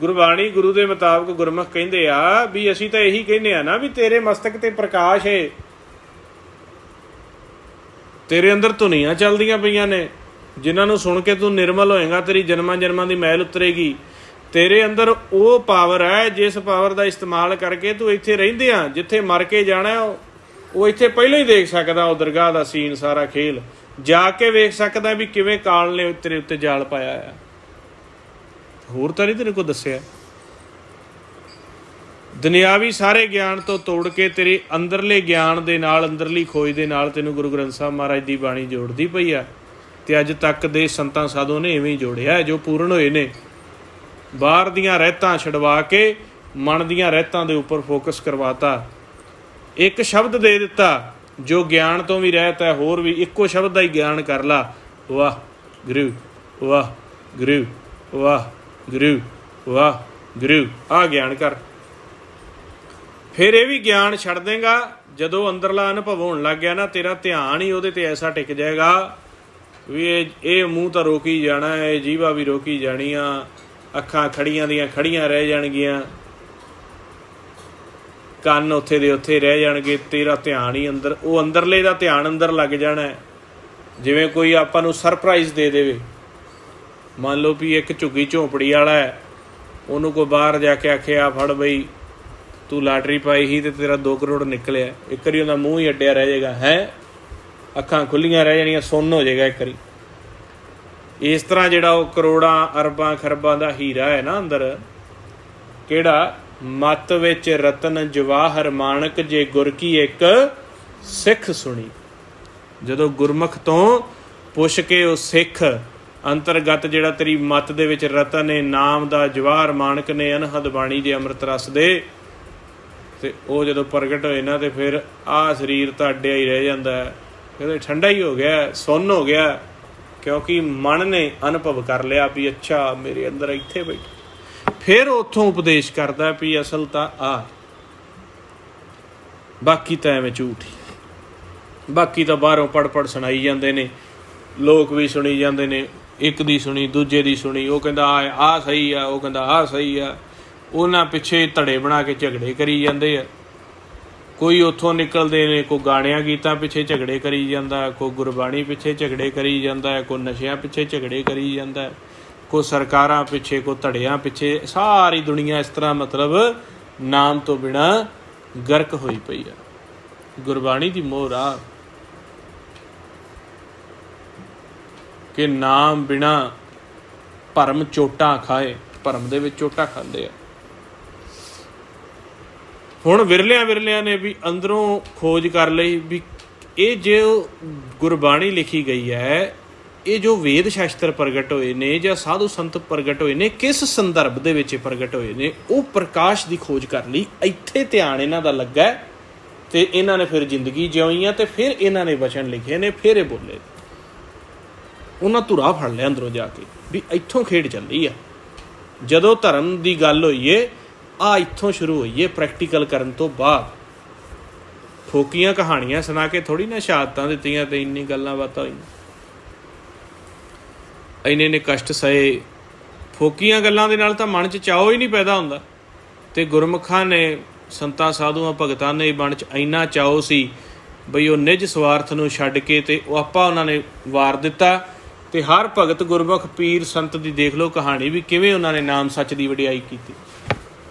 ਗੁਰਬਾਣੀ ਗੁਰੂ ਦੇ ਮੁਤਾਬਕ ਗੁਰਮੁਖ ਕਹਿੰਦੇ ਆ ਵੀ ਅਸੀਂ ਤਾਂ ਇਹੀ ਕਹਿੰਦੇ ਆ ਨਾ ਵੀ ਤੇਰੇ ਮਸਤਕ ਤੇ ਪ੍ਰਕਾਸ਼ ਹੈ, ਤੇਰੇ ਅੰਦਰ ਧੁਨੀਆਂ ਚੱਲਦੀਆਂ ਪਈਆਂ ਨੇ, ਜਿਨ੍ਹਾਂ ਨੂੰ ਸੁਣ ਕੇ ਤੂੰ ਨਿਰਮਲ ਹੋਏਗਾ, ਤੇਰੀ ਜਨਮਾਂ ਜਨਮਾਂ ਦੀ ਮੈਲ ਉਤਰੇਗੀ। ਤੇਰੇ ਅੰਦਰ ਉਹ ਪਾਵਰ ਹੈ ਜਿਸ ਪਾਵਰ ਦਾ ਇਸਤੇਮਾਲ ਕਰਕੇ ਤੂੰ ਇੱਥੇ ਰਹਿੰਦੇ ਆ, ਜਿੱਥੇ ਮਰ ਕੇ ਜਾਣਾ ਉਹ ਇੱਥੇ ਪਹਿਲਾਂ ਹੀ ਦੇਖ ਸਕਦਾ, ਉਹ ਦਰਗਾਹ ਦਾ ਸੀਨ ਸਾਰਾ ਖੇਲ ਜਾ ਕੇ ਵੇਖ ਸਕਦਾ ਵੀ ਕਿਵੇਂ ਕਾਲ ਨੇ ਤੇਰੇ ਉੱਤੇ ਜਾਲ ਪਾਇਆ ਆ। ਹੋਰ ਤਾਂ ਨਹੀਂ ਤੈਨੂੰ ਕੋਈ ਦੱਸਿਆ। ਦੁਨਿਆਵੀ ਸਾਰੇ ਗਿਆਨ ਤੋਂ ਤੋੜ ਕੇ ਤੇਰੇ ਅੰਦਰਲੇ ਗਿਆਨ ਦੇ ਨਾਲ, ਅੰਦਰਲੀ ਖੋਜ ਦੇ ਨਾਲ ਤੈਨੂੰ ਗੁਰੂ ਗ੍ਰੰਥ ਸਾਹਿਬ ਮਹਾਰਾਜ ਦੀ ਬਾਣੀ ਜੋੜਦੀ ਪਈ ਆ। ਅਤੇ ਅੱਜ ਤੱਕ ਦੇ ਸੰਤਾਂ ਸਾਧੂਆਂ ਨੇ ਇਵੇਂ ਹੀ ਜੋੜਿਆ ਜੋ ਪੂਰਨ ਹੋਏ ਨੇ। ਬਾਹਰ ਦੀਆਂ ਰਹਿਤਾਂ ਛਡਵਾ ਕੇ ਮਨ ਦੀਆਂ ਰਹਿਤਾਂ ਦੇ ਉੱਪਰ ਫੋਕਸ ਕਰਵਾਤਾ। ਇੱਕ ਸ਼ਬਦ ਦੇ ਦਿੱਤਾ ਜੋ ਗਿਆਨ ਤੋਂ ਵੀ ਰਹਿਤ ਹੈ, ਹੋਰ ਵੀ ਇੱਕੋ ਸ਼ਬਦ ਦਾ ਹੀ ਗਿਆਨ ਕਰ ਲਾ। ਵਾਹ ਗੁਰੂ, ਵਾਹ ਗੁਰੂ, ਵਾਹ ਗੁਰੂ, ਵਾਹ ਗੁਰੂ, ਆਹ ਗਿਆਨ ਕਰ। ਫਿਰ ਇਹ ਵੀ ਗਿਆਨ ਛੱਡ ਦੇਗਾ ਜਦੋਂ ਅੰਦਰਲਾ ਅਨੁਭਵ ਹੋਣ ਲੱਗ ਗਿਆ ਨਾ, ਤੇਰਾ ਧਿਆਨ ਹੀ ਉਹਦੇ 'ਤੇ ਐਸਾ ਟਿਕ ਜਾਏਗਾ ਵੀ ਇਹ ਮੂੰਹ ਤਾਂ ਰੋਕੀ ਜਾਣਾ, ਇਹ ਜੀਭਾ ਵੀ ਰੋਕੀ ਜਾਣੀਆਂ, ਅੱਖਾਂ ਖੜੀਆਂ ਦੀਆਂ ਖੜੀਆਂ ਰਹਿ ਜਾਣਗੀਆਂ, ਕੰਨ ਉੱਥੇ ਦੇ ਉੱਥੇ ਰਹਿ ਜਾਣਗੇ। ਤੇਰਾ ਧਿਆਨ ਹੀ ਅੰਦਰ, ਉਹ ਅੰਦਰਲੇ ਦਾ ਧਿਆਨ ਅੰਦਰ ਲੱਗ ਜਾਣਾ। ਜਿਵੇਂ ਕੋਈ ਆਪਾਂ ਨੂੰ ਸਰਪ੍ਰਾਈਜ਼ ਦੇ ਦੇਵੇ। ਮੰਨ ਲਓ ਵੀ ਇੱਕ ਝੁੱਗੀ ਝੋਂਪੜੀ ਵਾਲਾ ਹੈ, ਉਹਨੂੰ ਕੋਈ ਬਾਹਰ ਜਾ ਕੇ ਆਖਿਆ ਫੜ ਬਈ ਤੂੰ ਲਾਟਰੀ ਪਾਈ ਸੀ ਅਤੇ ਤੇਰਾ 2 ਕਰੋੜ ਨਿਕਲਿਆ। ਇੱਕ ਵਾਰੀ ਉਹਦਾ ਮੂੰਹ ਹੀ ਅੱਡਿਆ ਰਹਿ ਜਾਏਗਾ, ਹੈ ਅੱਖਾਂ ਖੁੱਲ੍ਹੀਆਂ ਰਹਿ ਜਾਣੀਆਂ, ਸੁੰਨ ਹੋ ਜਾਏਗਾ ਇੱਕ ਵਾਰੀ। ਇਸ ਤਰ੍ਹਾਂ ਜਿਹੜਾ ਉਹ ਕਰੋੜਾਂ ਅਰਬਾਂ ਖਰਬਾਂ ਦਾ ਹੀਰਾ ਹੈ ਨਾ ਅੰਦਰ, ਕਿਹੜਾ ਮੱਤ ਵਿੱਚ ਰਤਨ ਜਵਾਹਰ ਮਾਣਕ, ਜੇ ਗੁਰ ਕੀ ਇੱਕ ਸਿੱਖ ਸੁਣੀ। ਜਦੋਂ ਗੁਰਮੁਖ ਤੋਂ ਪੁੱਛ ਕੇ ਉਹ ਸਿੱਖ ਅੰਤਰਗਤ ਜਿਹੜਾ ਤੇਰੀ ਮੱਤ ਦੇ ਵਿੱਚ ਰਤਨ ਨੇ, ਨਾਮ ਦਾ ਜਵਾਹਰ ਮਾਣਕ ਨੇ, ਅਨਹਦ ਬਾਣੀ ਦੇ ਅੰਮ੍ਰਿਤ ਰਸ ਦੇ, ਅਤੇ ਉਹ ਜਦੋਂ ਪ੍ਰਗਟ ਹੋਏ ਨਾ, ਅਤੇ ਫਿਰ ਆਹ ਸਰੀਰ ਤਾਂ ਅੱਡਿਆ ਹੀ ਰਹਿ ਜਾਂਦਾ ਹੈ। ਫਿਰ ਠੰਡਾ ਹੀ ਹੋ ਗਿਆ, ਸੁੰਨ ਹੋ ਗਿਆ, ਕਿਉਂਕਿ ਮਨ ਨੇ ਅਨੁਭਵ ਕਰ ਲਿਆ ਵੀ ਅੱਛਾ ਮੇਰੇ ਅੰਦਰ ਇੱਥੇ ਬੈਠੇ। ਫਿਰ ਉੱਥੋਂ ਉਪਦੇਸ਼ ਕਰਦਾ ਵੀ ਅਸਲ ਤਾਂ ਆ, ਬਾਕੀ ਤਾਂ ਐਵੇਂ ਝੂਠ ਹੀ। ਬਾਕੀ ਤਾਂ ਬਾਹਰੋਂ ਪੜ੍ਹ ਸੁਣਾਈ ਜਾਂਦੇ ਨੇ, ਲੋਕ ਵੀ ਸੁਣੀ ਜਾਂਦੇ ਨੇ, ਇੱਕ ਦੀ ਸੁਣੀ ਦੂਜੇ ਦੀ ਸੁਣੀ, ਉਹ ਕਹਿੰਦਾ ਆਹ ਸਹੀ ਆ, ਉਹ ਕਹਿੰਦਾ ਆਹ ਸਹੀ ਆ। ਉਹਨਾਂ ਪਿੱਛੇ ਧੜੇ ਬਣਾ ਕੇ ਝਗੜੇ ਕਰੀ ਜਾਂਦੇ ਆ। ਕੋਈ ਉੱਥੋਂ ਨਿਕਲਦੇ ਨੇ, ਕੋਈ ਗਾਣਿਆਂ ਗੀਤਾਂ ਪਿੱਛੇ ਝਗੜੇ ਕਰੀ ਜਾਂਦਾ, ਕੋਈ ਗੁਰਬਾਣੀ ਪਿੱਛੇ ਝਗੜੇ ਕਰੀ ਜਾਂਦਾ, ਕੋਈ ਨਸ਼ਿਆਂ ਪਿੱਛੇ ਝਗੜੇ ਕਰੀ ਜਾਂਦਾ, ਕੋਈ ਸਰਕਾਰਾਂ ਪਿੱਛੇ, ਕੋਈ ਧੜਿਆਂ ਪਿੱਛੇ। ਸਾਰੀ ਦੁਨੀਆ ਇਸ ਤਰ੍ਹਾਂ ਮਤਲਬ ਨਾਮ ਤੋਂ ਬਿਨਾਂ ਗਰਕ ਹੋਈ ਪਈ ਆ। ਗੁਰਬਾਣੀ ਦੀ ਮੋਹਰ ਆ ਕਿ ਨਾਮ ਬਿਨਾਂ ਭਰਮ ਚੋਟਾਂ ਖਾਏ। ਭਰਮ ਦੇ ਵਿੱਚ ਚੋਟਾਂ ਖਾਂਦੇ ਆ। ਹੁਣ ਵਿਰਲਿਆਂ ਨੇ ਵੀ ਅੰਦਰੋਂ ਖੋਜ ਕਰ ਲਈ ਵੀ ਇਹ ਜੋ ਗੁਰਬਾਣੀ ਲਿਖੀ ਗਈ ਹੈ, ਇਹ ਜੋ ਵੇਦ ਸ਼ਾਸਤਰ ਪ੍ਰਗਟ ਹੋਏ ਨੇ ਜਾਂ ਸਾਧੂ ਸੰਤ ਪ੍ਰਗਟ ਹੋਏ ਨੇ, ਕਿਸ ਸੰਦਰਭ ਦੇ ਵਿੱਚ ਪ੍ਰਗਟ ਹੋਏ ਨੇ, ਉਹ ਪ੍ਰਕਾਸ਼ ਦੀ ਖੋਜ ਕਰ ਲਈ। ਇੱਥੇ ਧਿਆਨ ਇਹਨਾਂ ਦਾ ਲੱਗਾ ਅਤੇ ਇਹਨਾਂ ਨੇ ਫਿਰ ਜ਼ਿੰਦਗੀ ਜਿਉਈ ਆ, ਅਤੇ ਫਿਰ ਇਹਨਾਂ ਨੇ ਵਚਨ ਲਿਖੇ ਨੇ, ਫਿਰ ਇਹ ਬੋਲੇ। ਉਹਨਾਂ ਧੁਰਾ ਫੜ ਲਿਆ ਅੰਦਰੋਂ ਜਾ ਕੇ ਵੀ ਇੱਥੋਂ ਖੇਡ ਚੱਲੀ ਆ। ਜਦੋਂ ਧਰਮ ਦੀ ਗੱਲ ਹੋਈਏ ਆ ਇੱਥੋਂ ਸ਼ੁਰੂ ਹੋਈਏ ਪ੍ਰੈਕਟੀਕਲ ਕਰਨ ਤੋਂ ਬਾਅਦ। ਫੋਕੀਆਂ ਕਹਾਣੀਆਂ ਸੁਣਾ ਕੇ ਥੋੜ੍ਹੀ ਨਾ ਸ਼ਹਾਦਤਾਂ ਦਿੱਤੀਆਂ ਅਤੇ ਇੰਨੀ ਗੱਲਾਂ ਬਾਤਾਂ ਹੋਈਆਂ, ਇੰਨੇ ਨੇ ਕਸ਼ਟ ਸਹੇ। ਫੋਕੀਆਂ ਗੱਲਾਂ ਦੇ ਨਾਲ ਤਾਂ ਮਨ 'ਚ ਚਾਓ ਹੀ ਨਹੀਂ ਪੈਦਾ ਹੁੰਦਾ। ਅਤੇ ਗੁਰਮੁਖਾਂ ਨੇ, ਸੰਤਾਂ ਸਾਧੂਆਂ ਭਗਤਾਂ ਦੇ ਮਨ 'ਚ ਇੰਨਾ ਚਾਓ ਸੀ ਬਈ ਉਹ ਨਿੱਜ ਸਵਾਰਥ ਨੂੰ ਛੱਡ ਕੇ ਅਤੇ ਉਹ ਆਪਾਂ ਉਹਨਾਂ ਨੇ ਵਾਰ ਦਿੱਤਾ। ਅਤੇ ਹਰ ਭਗਤ ਗੁਰਮੁਖ ਪੀਰ ਸੰਤ ਦੀ ਦੇਖ ਲਓ ਕਹਾਣੀ ਵੀ ਕਿਵੇਂ ਉਹਨਾਂ ਨੇ ਨਾਮ ਸੱਚ ਦੀ ਵਡਿਆਈ ਕੀਤੀ।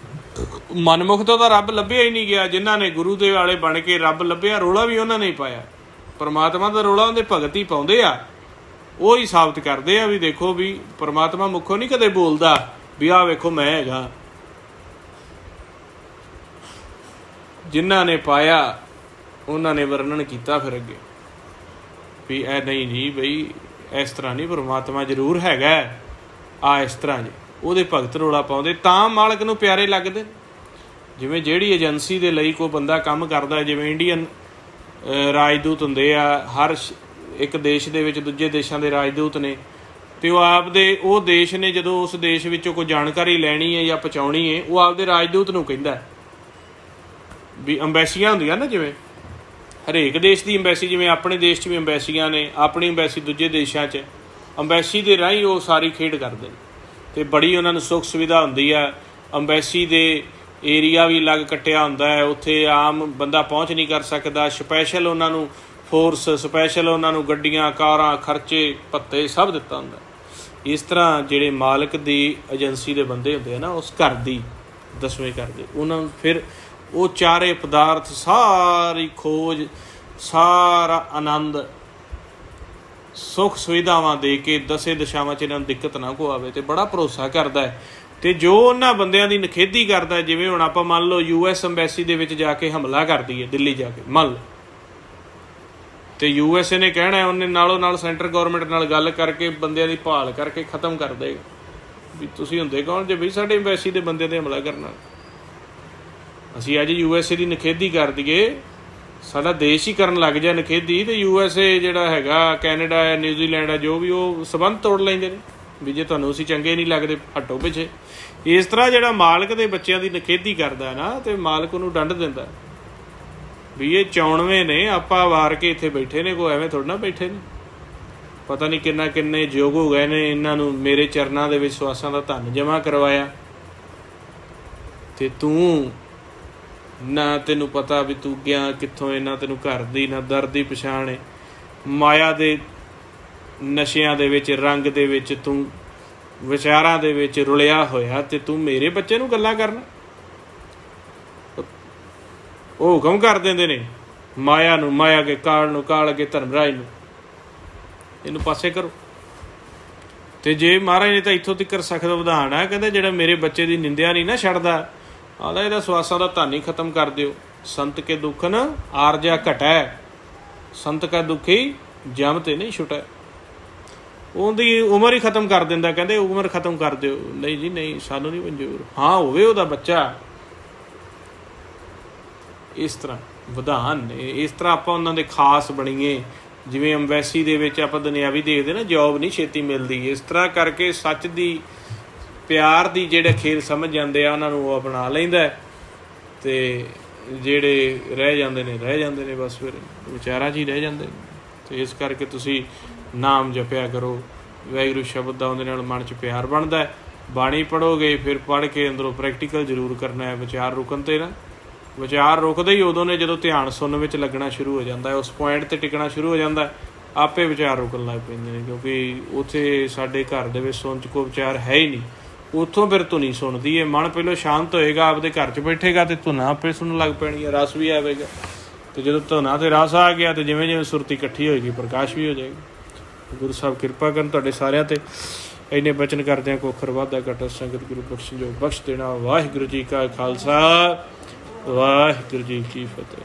ਮਨਮੁਖ ਤੋਂ ਤਾਂ ਰੱਬ ਲੱਭਿਆ ਹੀ ਨਹੀਂ ਗਿਆ। ਜਿਨ੍ਹਾਂ ਨੇ ਗੁਰੂ ਦੇ ਵਾਲੇ ਬਣ ਕੇ ਰੱਬ ਲੱਭਿਆ, ਰੌਲਾ ਵੀ ਉਹਨਾਂ ਨੇ ਹੀ ਪਾਇਆ। ਪਰਮਾਤਮਾ ਦਾ ਰੌਲਾ ਉਹਦੇ ਭਗਤ ਹੀ ਪਾਉਂਦੇ ਆ। ਉਹ ਹੀ ਸਾਬਤ ਕਰਦੇ ਆ ਵੀ ਦੇਖੋ ਵੀ ਪਰਮਾਤਮਾ ਮੁੱਖੋਂ ਨਹੀਂ ਕਦੇ ਬੋਲਦਾ ਵੀ ਆਹ ਵੇਖੋ ਮੈਂ ਹੈਗਾ। ਜਿਨ੍ਹਾਂ ਨੇ ਪਾਇਆ ਉਹਨਾਂ ਨੇ ਵਰਣਨ ਕੀਤਾ ਫਿਰ ਅੱਗੇ ਵੀ ਇਹ ਨਹੀਂ ਜੀ ਬਈ ਇਸ ਤਰ੍ਹਾਂ ਨਹੀਂ, ਪਰਮਾਤਮਾ ਜ਼ਰੂਰ ਹੈਗਾ ਆ ਇਸ ਤਰ੍ਹਾਂ ਜੀ। ਉਹਦੇ ਭਗਤ ਰੌਲਾ ਪਾਉਂਦੇ ਤਾਂ ਮਾਲਕ ਨੂੰ ਪਿਆਰੇ ਲੱਗਦੇ। ਜਿਵੇਂ ਜਿਹੜੀ ਏਜੰਸੀ ਦੇ ਲਈ ਕੋਈ ਬੰਦਾ ਕੰਮ ਕਰਦਾ, ਜਿਵੇਂ ਇੰਡੀਅਨ ਰਾਜਦੂਤ ਹੁੰਦੇ ਆ, ਹਰ ਇੱਕ ਦੇਸ਼ ਦੇ ਵਿੱਚ ਦੂਜੇ ਦੇਸ਼ਾਂ ਦੇ ਰਾਜਦੂਤ ਨੇ, ਅਤੇ ਉਹ ਆਪਦੇ ਉਹ ਦੇਸ਼ ਨੇ ਜਦੋਂ ਉਸ ਦੇਸ਼ ਵਿੱਚੋਂ ਕੋਈ ਜਾਣਕਾਰੀ ਲੈਣੀ ਹੈ ਜਾਂ ਪਹੁੰਚਾਉਣੀ ਹੈ, ਉਹ ਆਪਦੇ ਰਾਜਦੂਤ ਨੂੰ ਕਹਿੰਦਾ ਵੀ ਅੰਬੈਸੀਆਂ ਹੁੰਦੀਆਂ ਨਾ, ਜਿਵੇਂ ਹਰੇਕ ਦੇਸ਼ ਦੀ ਅੰਬੈਸੀ, ਜਿਵੇਂ ਆਪਣੇ ਦੇਸ਼ 'ਚ ਵੀ ਅੰਬੈਸੀਆਂ ਨੇ, ਆਪਣੀ ਅੰਬੈਸੀ ਦੂਜੇ ਦੇਸ਼ਾਂ 'ਚ, ਅੰਬੈਸੀ ਦੇ ਰਾਹੀਂ ਉਹ ਸਾਰੀ ਖੇਡ ਕਰਦੇ ਨੇ। ਅਤੇ ਬੜੀ ਉਹਨਾਂ ਨੂੰ ਸੁੱਖ ਸੁਵਿਧਾ ਹੁੰਦੀ ਆ। ਅੰਬੈਸੀ ਦੇ ਏਰੀਆ ਵੀ ਅਲੱਗ ਕੱਟਿਆ ਹੁੰਦਾ ਹੈ, ਉੱਥੇ ਆਮ ਬੰਦਾ ਪਹੁੰਚ ਨਹੀਂ ਕਰ ਸਕਦਾ। ਸਪੈਸ਼ਲ ਉਹਨਾਂ ਨੂੰ ਫੋਰਸ, ਸਪੈਸ਼ਲ ਉਹਨਾਂ ਨੂੰ ਗੱਡੀਆਂ, ਕਾਰਾਂ, ਖਰਚੇ, ਭੱਤੇ ਸਭ ਦਿੱਤਾ ਹੁੰਦਾ। ਇਸ ਤਰ੍ਹਾਂ ਜਿਹੜੇ ਮਾਲਕ ਦੀ ਏਜੰਸੀ ਦੇ ਬੰਦੇ ਹੁੰਦੇ ਆ ਨਾ, ਉਸ ਘਰ ਦੀ 10ਵੇਂ ਘਰ ਦੇ, ਉਹਨਾਂ ਨੂੰ ਫਿਰ ਉਹ ਚਾਰੇ ਪਦਾਰਥ, ਸਾਰੀ ਖੋਜ, ਸਾਰਾ ਆਨੰਦ ਸੁੱਖ ਸੁਵਿਧਾਵਾਂ ਦੇ ਕੇ ਦਸੇ ਦਿਸ਼ਾਵਾਂ 'ਚ ਇਹਨਾਂ ਨੂੰ ਦਿੱਕਤ ਨਾ ਕੋ ਆਵੇ, ਅਤੇ ਬੜਾ ਭਰੋਸਾ ਕਰਦਾ ਹੈ। ਅਤੇ ਜੋ ਉਹਨਾਂ ਬੰਦਿਆਂ ਦੀ ਨਿਖੇਧੀ ਕਰਦਾ, ਜਿਵੇਂ ਹੁਣ ਆਪਾਂ ਮੰਨ ਲਓ US ਅੰਬੈਸੀ ਦੇ ਵਿੱਚ ਜਾ ਕੇ ਹਮਲਾ ਕਰ ਦਈਏ, ਦਿੱਲੀ ਜਾ ਕੇ ਮੰਨ ਲਓ, ਅਤੇ USA ਨੇ ਕਹਿਣਾ ਉਹਨੇ ਨਾਲੋਂ ਨਾਲ ਸੈਂਟਰ ਗੌਰਮੈਂਟ ਨਾਲ ਗੱਲ ਕਰਕੇ ਬੰਦਿਆਂ ਦੀ ਭਾਲ ਕਰਕੇ ਖ਼ਤਮ ਕਰ ਦੇਗਾ ਵੀ ਤੁਸੀਂ ਹੁੰਦੇ ਕੌਣ ਜੇ ਬਈ ਸਾਡੇ ਅੰਬੈਸੀ ਦੇ ਬੰਦਿਆਂ 'ਤੇ ਹਮਲਾ ਕਰਨਾ। ਅਸੀਂ ਅੱਜ USA ਦੀ ਨਿਖੇਧੀ ਕਰ ਦਈਏ, ਸਾਡਾ ਦੇਸ਼ ਹੀ ਕਰਨ ਲੱਗ ਜਾ ਨਿਖੇਧੀ, ਅਤੇ USA ਜਿਹੜਾ ਹੈਗਾ, ਕੈਨੇਡਾ ਹੈ, ਨਿਊਜ਼ੀਲੈਂਡ ਹੈ, ਜੋ ਵੀ, ਉਹ ਸੰਬੰਧ ਤੋੜ ਲੈਂਦੇ ਨੇ ਵੀ ਜੇ ਤੁਹਾਨੂੰ ਅਸੀਂ ਚੰਗੇ ਨਹੀਂ ਲੱਗਦੇ ਹਟੋ ਪਿੱਛੇ। ਇਸ ਤਰ੍ਹਾਂ ਜਿਹੜਾ ਮਾਲਕ ਦੇ ਬੱਚਿਆਂ ਦੀ ਨਿਖੇਧੀ ਕਰਦਾ ਨਾ, ਅਤੇ ਮਾਲਕ ਉਹਨੂੰ ਡੰਡ ਦਿੰਦਾ ਵੀ ਇਹ 94 ਨੇ, ਆਪਾਂ ਵਾਰ ਕੇ ਇੱਥੇ ਬੈਠੇ ਨੇ, ਕੋਈ ਐਵੇਂ ਥੋੜ੍ਹਾ ਨਾ ਬੈਠੇ ਨੇ, ਪਤਾ ਨਹੀਂ ਕਿੰਨੇ ਯੋਗ ਹੋ ਗਏ ਨੇ, ਇਹਨਾਂ ਨੂੰ ਮੇਰੇ ਚਰਨਾਂ ਦੇ ਵਿੱਚ ਸਵਾਸਾਂ ਦਾ ਧਨ ਜਮ੍ਹਾਂ ਕਰਵਾਇਆ, ਅਤੇ ਤੂੰ ਨਾ ਤੈਨੂੰ ਪਤਾ ਵੀ ਤੂੰ ਗਿਆ ਕਿੱਥੋਂ, ਇਹਨਾਂ ਤੈਨੂੰ ਘਰ ਦੀ ਨਾ ਦਰ ਦੀ ਪਛਾਣ ਹੈ, ਮਾਇਆ ਦੇ ਨਸ਼ਿਆਂ ਦੇ ਵਿੱਚ, ਰੰਗ ਦੇ ਵਿੱਚ, ਤੂੰ ਵਿਚਾਰਾਂ ਦੇ ਵਿੱਚ ਰੁਲਿਆ ਹੋਇਆ, ਅਤੇ ਤੂੰ ਮੇਰੇ ਬੱਚੇ ਨੂੰ ਗੱਲਾਂ ਕਰਨਾ। ਉਹ ਹੁਕਮ ਕਰ ਦਿੰਦੇ ਨੇ ਮਾਇਆ ਨੂੰ, ਮਾਇਆ ਕੇ ਕਾਲ ਨੂੰ, ਕਾਲ ਕੇ ਧਰਮਰਾਜ ਨੂੰ, ਇਹਨੂੰ ਪਾਸੇ ਕਰੋ। ਅਤੇ ਜੇ ਮਹਾਰਾਜ ਨੇ ਤਾਂ ਇੱਥੋਂ ਤੱਕ ਸਖਤ ਵਿਧਾਨ ਆ, ਕਹਿੰਦਾ ਜਿਹੜਾ ਮੇਰੇ ਬੱਚੇ ਦੀ ਨਿੰਦਿਆ ਨਹੀਂ ਨਾ ਛੱਡਦਾ, ਆਹਦਾ ਇਹਦਾ ਸਵਾਸਾਂ ਦਾ ਧਨ ਹੀ ਖਤਮ ਕਰ ਦਿਓ। ਸੰਤ ਕੇ ਦੁੱਖਨ ਆਰਜਾ ਘਟੈ, ਸੰਤ ਕਾ ਦੁਖੀ ਜਮ ਤੇ ਨਹੀਂ ਛੁਟੈ। ਉਹਦੀ ਉਮਰ ਹੀ ਖਤਮ ਕਰ ਦਿੰਦਾ, ਕਹਿੰਦੇ ਉਮਰ ਖਤਮ ਕਰ ਦਿਓ। ਨਹੀਂ ਜੀ ਨਹੀਂ, ਸਾਨੂੰ ਨਹੀਂ ਮਨਜ਼ੂਰ। ਹਾਂ ਹੋਵੇ ਉਹਦਾ ਬੱਚਾ। ਇਸ ਤਰ੍ਹਾਂ ਵਿਧਾਨ ਨੇ, ਇਸ ਤਰ੍ਹਾਂ ਆਪਾਂ ਉਹਨਾਂ ਦੇ ਖਾਸ ਬਣੀਏ। ਜਿਵੇਂ ਅੰਬੈਸੀ ਦੇ ਵਿੱਚ ਆਪਾਂ ਦੁਨਿਆਵੀ ਦੇਖਦੇ ਨਾ, ਜੋਬ ਨਹੀਂ ਛੇਤੀ ਮਿਲਦੀ, ਇਸ ਤਰ੍ਹਾਂ ਕਰਕੇ ਸੱਚ ਦੀ, ਪਿਆਰ ਦੀ ਜਿਹੜੇ ਖੇਲ ਸਮਝ ਜਾਂਦੇ ਆ, ਉਹਨਾਂ ਨੂੰ ਉਹ ਅਪਣਾ ਲੈਂਦਾ, ਅਤੇ ਜਿਹੜੇ ਰਹਿ ਜਾਂਦੇ ਨੇ ਬਸ ਫਿਰ ਵਿਚਾਰਾਂ 'ਚ ਹੀ ਰਹਿ ਜਾਂਦੇ ਨੇ। ਅਤੇ ਇਸ ਕਰਕੇ ਤੁਸੀਂ ਨਾਮ ਜਪਿਆ ਕਰੋ, ਵਾਹਿਗੁਰੂ ਸ਼ਬਦ ਦਾ ਉਹਦੇ ਨਾਲ ਮਨ 'ਚ ਪਿਆਰ ਬਣਦਾ। ਬਾਣੀ ਪੜ੍ਹੋਗੇ, ਫਿਰ ਪੜ੍ਹ ਕੇ ਅੰਦਰੋਂ ਪ੍ਰੈਕਟੀਕਲ ਜ਼ਰੂਰ ਕਰਨਾ ਹੈ। ਵਿਚਾਰ ਰੁਕਣ 'ਤੇ ਨਾ, ਵਿਚਾਰ ਰੁਕਦੇ ਹੀ ਉਦੋਂ ਨੇ ਜਦੋਂ ਧਿਆਨ ਸੁਣਨ ਵਿੱਚ ਲੱਗਣਾ ਸ਼ੁਰੂ ਹੋ ਜਾਂਦਾ, ਉਸ ਪੁਆਇੰਟ 'ਤੇ ਟਿਕਣਾ ਸ਼ੁਰੂ ਹੋ ਜਾਂਦਾ, ਆਪੇ ਵਿਚਾਰ ਰੁਕਣ ਲੱਗ ਪੈਂਦੇ ਨੇ। ਕਿਉਂਕਿ ਉੱਥੇ ਸਾਡੇ ਘਰ ਦੇ ਵਿੱਚ ਸੁਣ 'ਚ ਕੋਈ ਵਿਚਾਰ ਹੈ ਹੀ ਨਹੀਂ, ਉੱਥੋਂ ਫਿਰ ਧੁਨੀ ਸੁਣਦੀ ਹੈ। ਮਨ ਪਹਿਲਾਂ ਸ਼ਾਂਤ ਹੋਏਗਾ, ਆਪਦੇ ਘਰ 'ਚ ਬੈਠੇਗਾ, ਅਤੇ ਧੁਨਾ ਆਪੇ ਸੁਣਨ ਲੱਗ ਪੈਣੀ ਹੈ, ਰਸ ਵੀ ਆਵੇਗਾ। ਅਤੇ ਜਦੋਂ ਧੁਨਾ 'ਤੇ ਰਸ ਆ ਗਿਆ, ਅਤੇ ਜਿਵੇਂ ਜਿਵੇਂ ਸੁਰਤੀ ਇਕੱਠੀ ਹੋਏਗੀ, ਪ੍ਰਕਾਸ਼ ਵੀ ਹੋ ਜਾਏਗਾ। ਗੁਰੂ ਸਾਹਿਬ ਕਿਰਪਾ ਕਰਨ ਤੁਹਾਡੇ ਸਾਰਿਆਂ 'ਤੇ। ਇੰਨੇ ਬਚਨ ਕਰਦਿਆਂ ਕੋਖਰ ਵਾਧਾ ਘਟਾ, ਸੰਗਤ ਗੁਰੂ ਬਖਸ਼ ਜੋ ਬਖਸ਼ ਦੇਣਾ। ਵਾਹਿਗੁਰੂ ਜੀ ਕਾ ਖਾਲਸਾ, ਵਾਹਿਗੁਰੂ ਜੀ ਕੀ ਫਤਿਹ।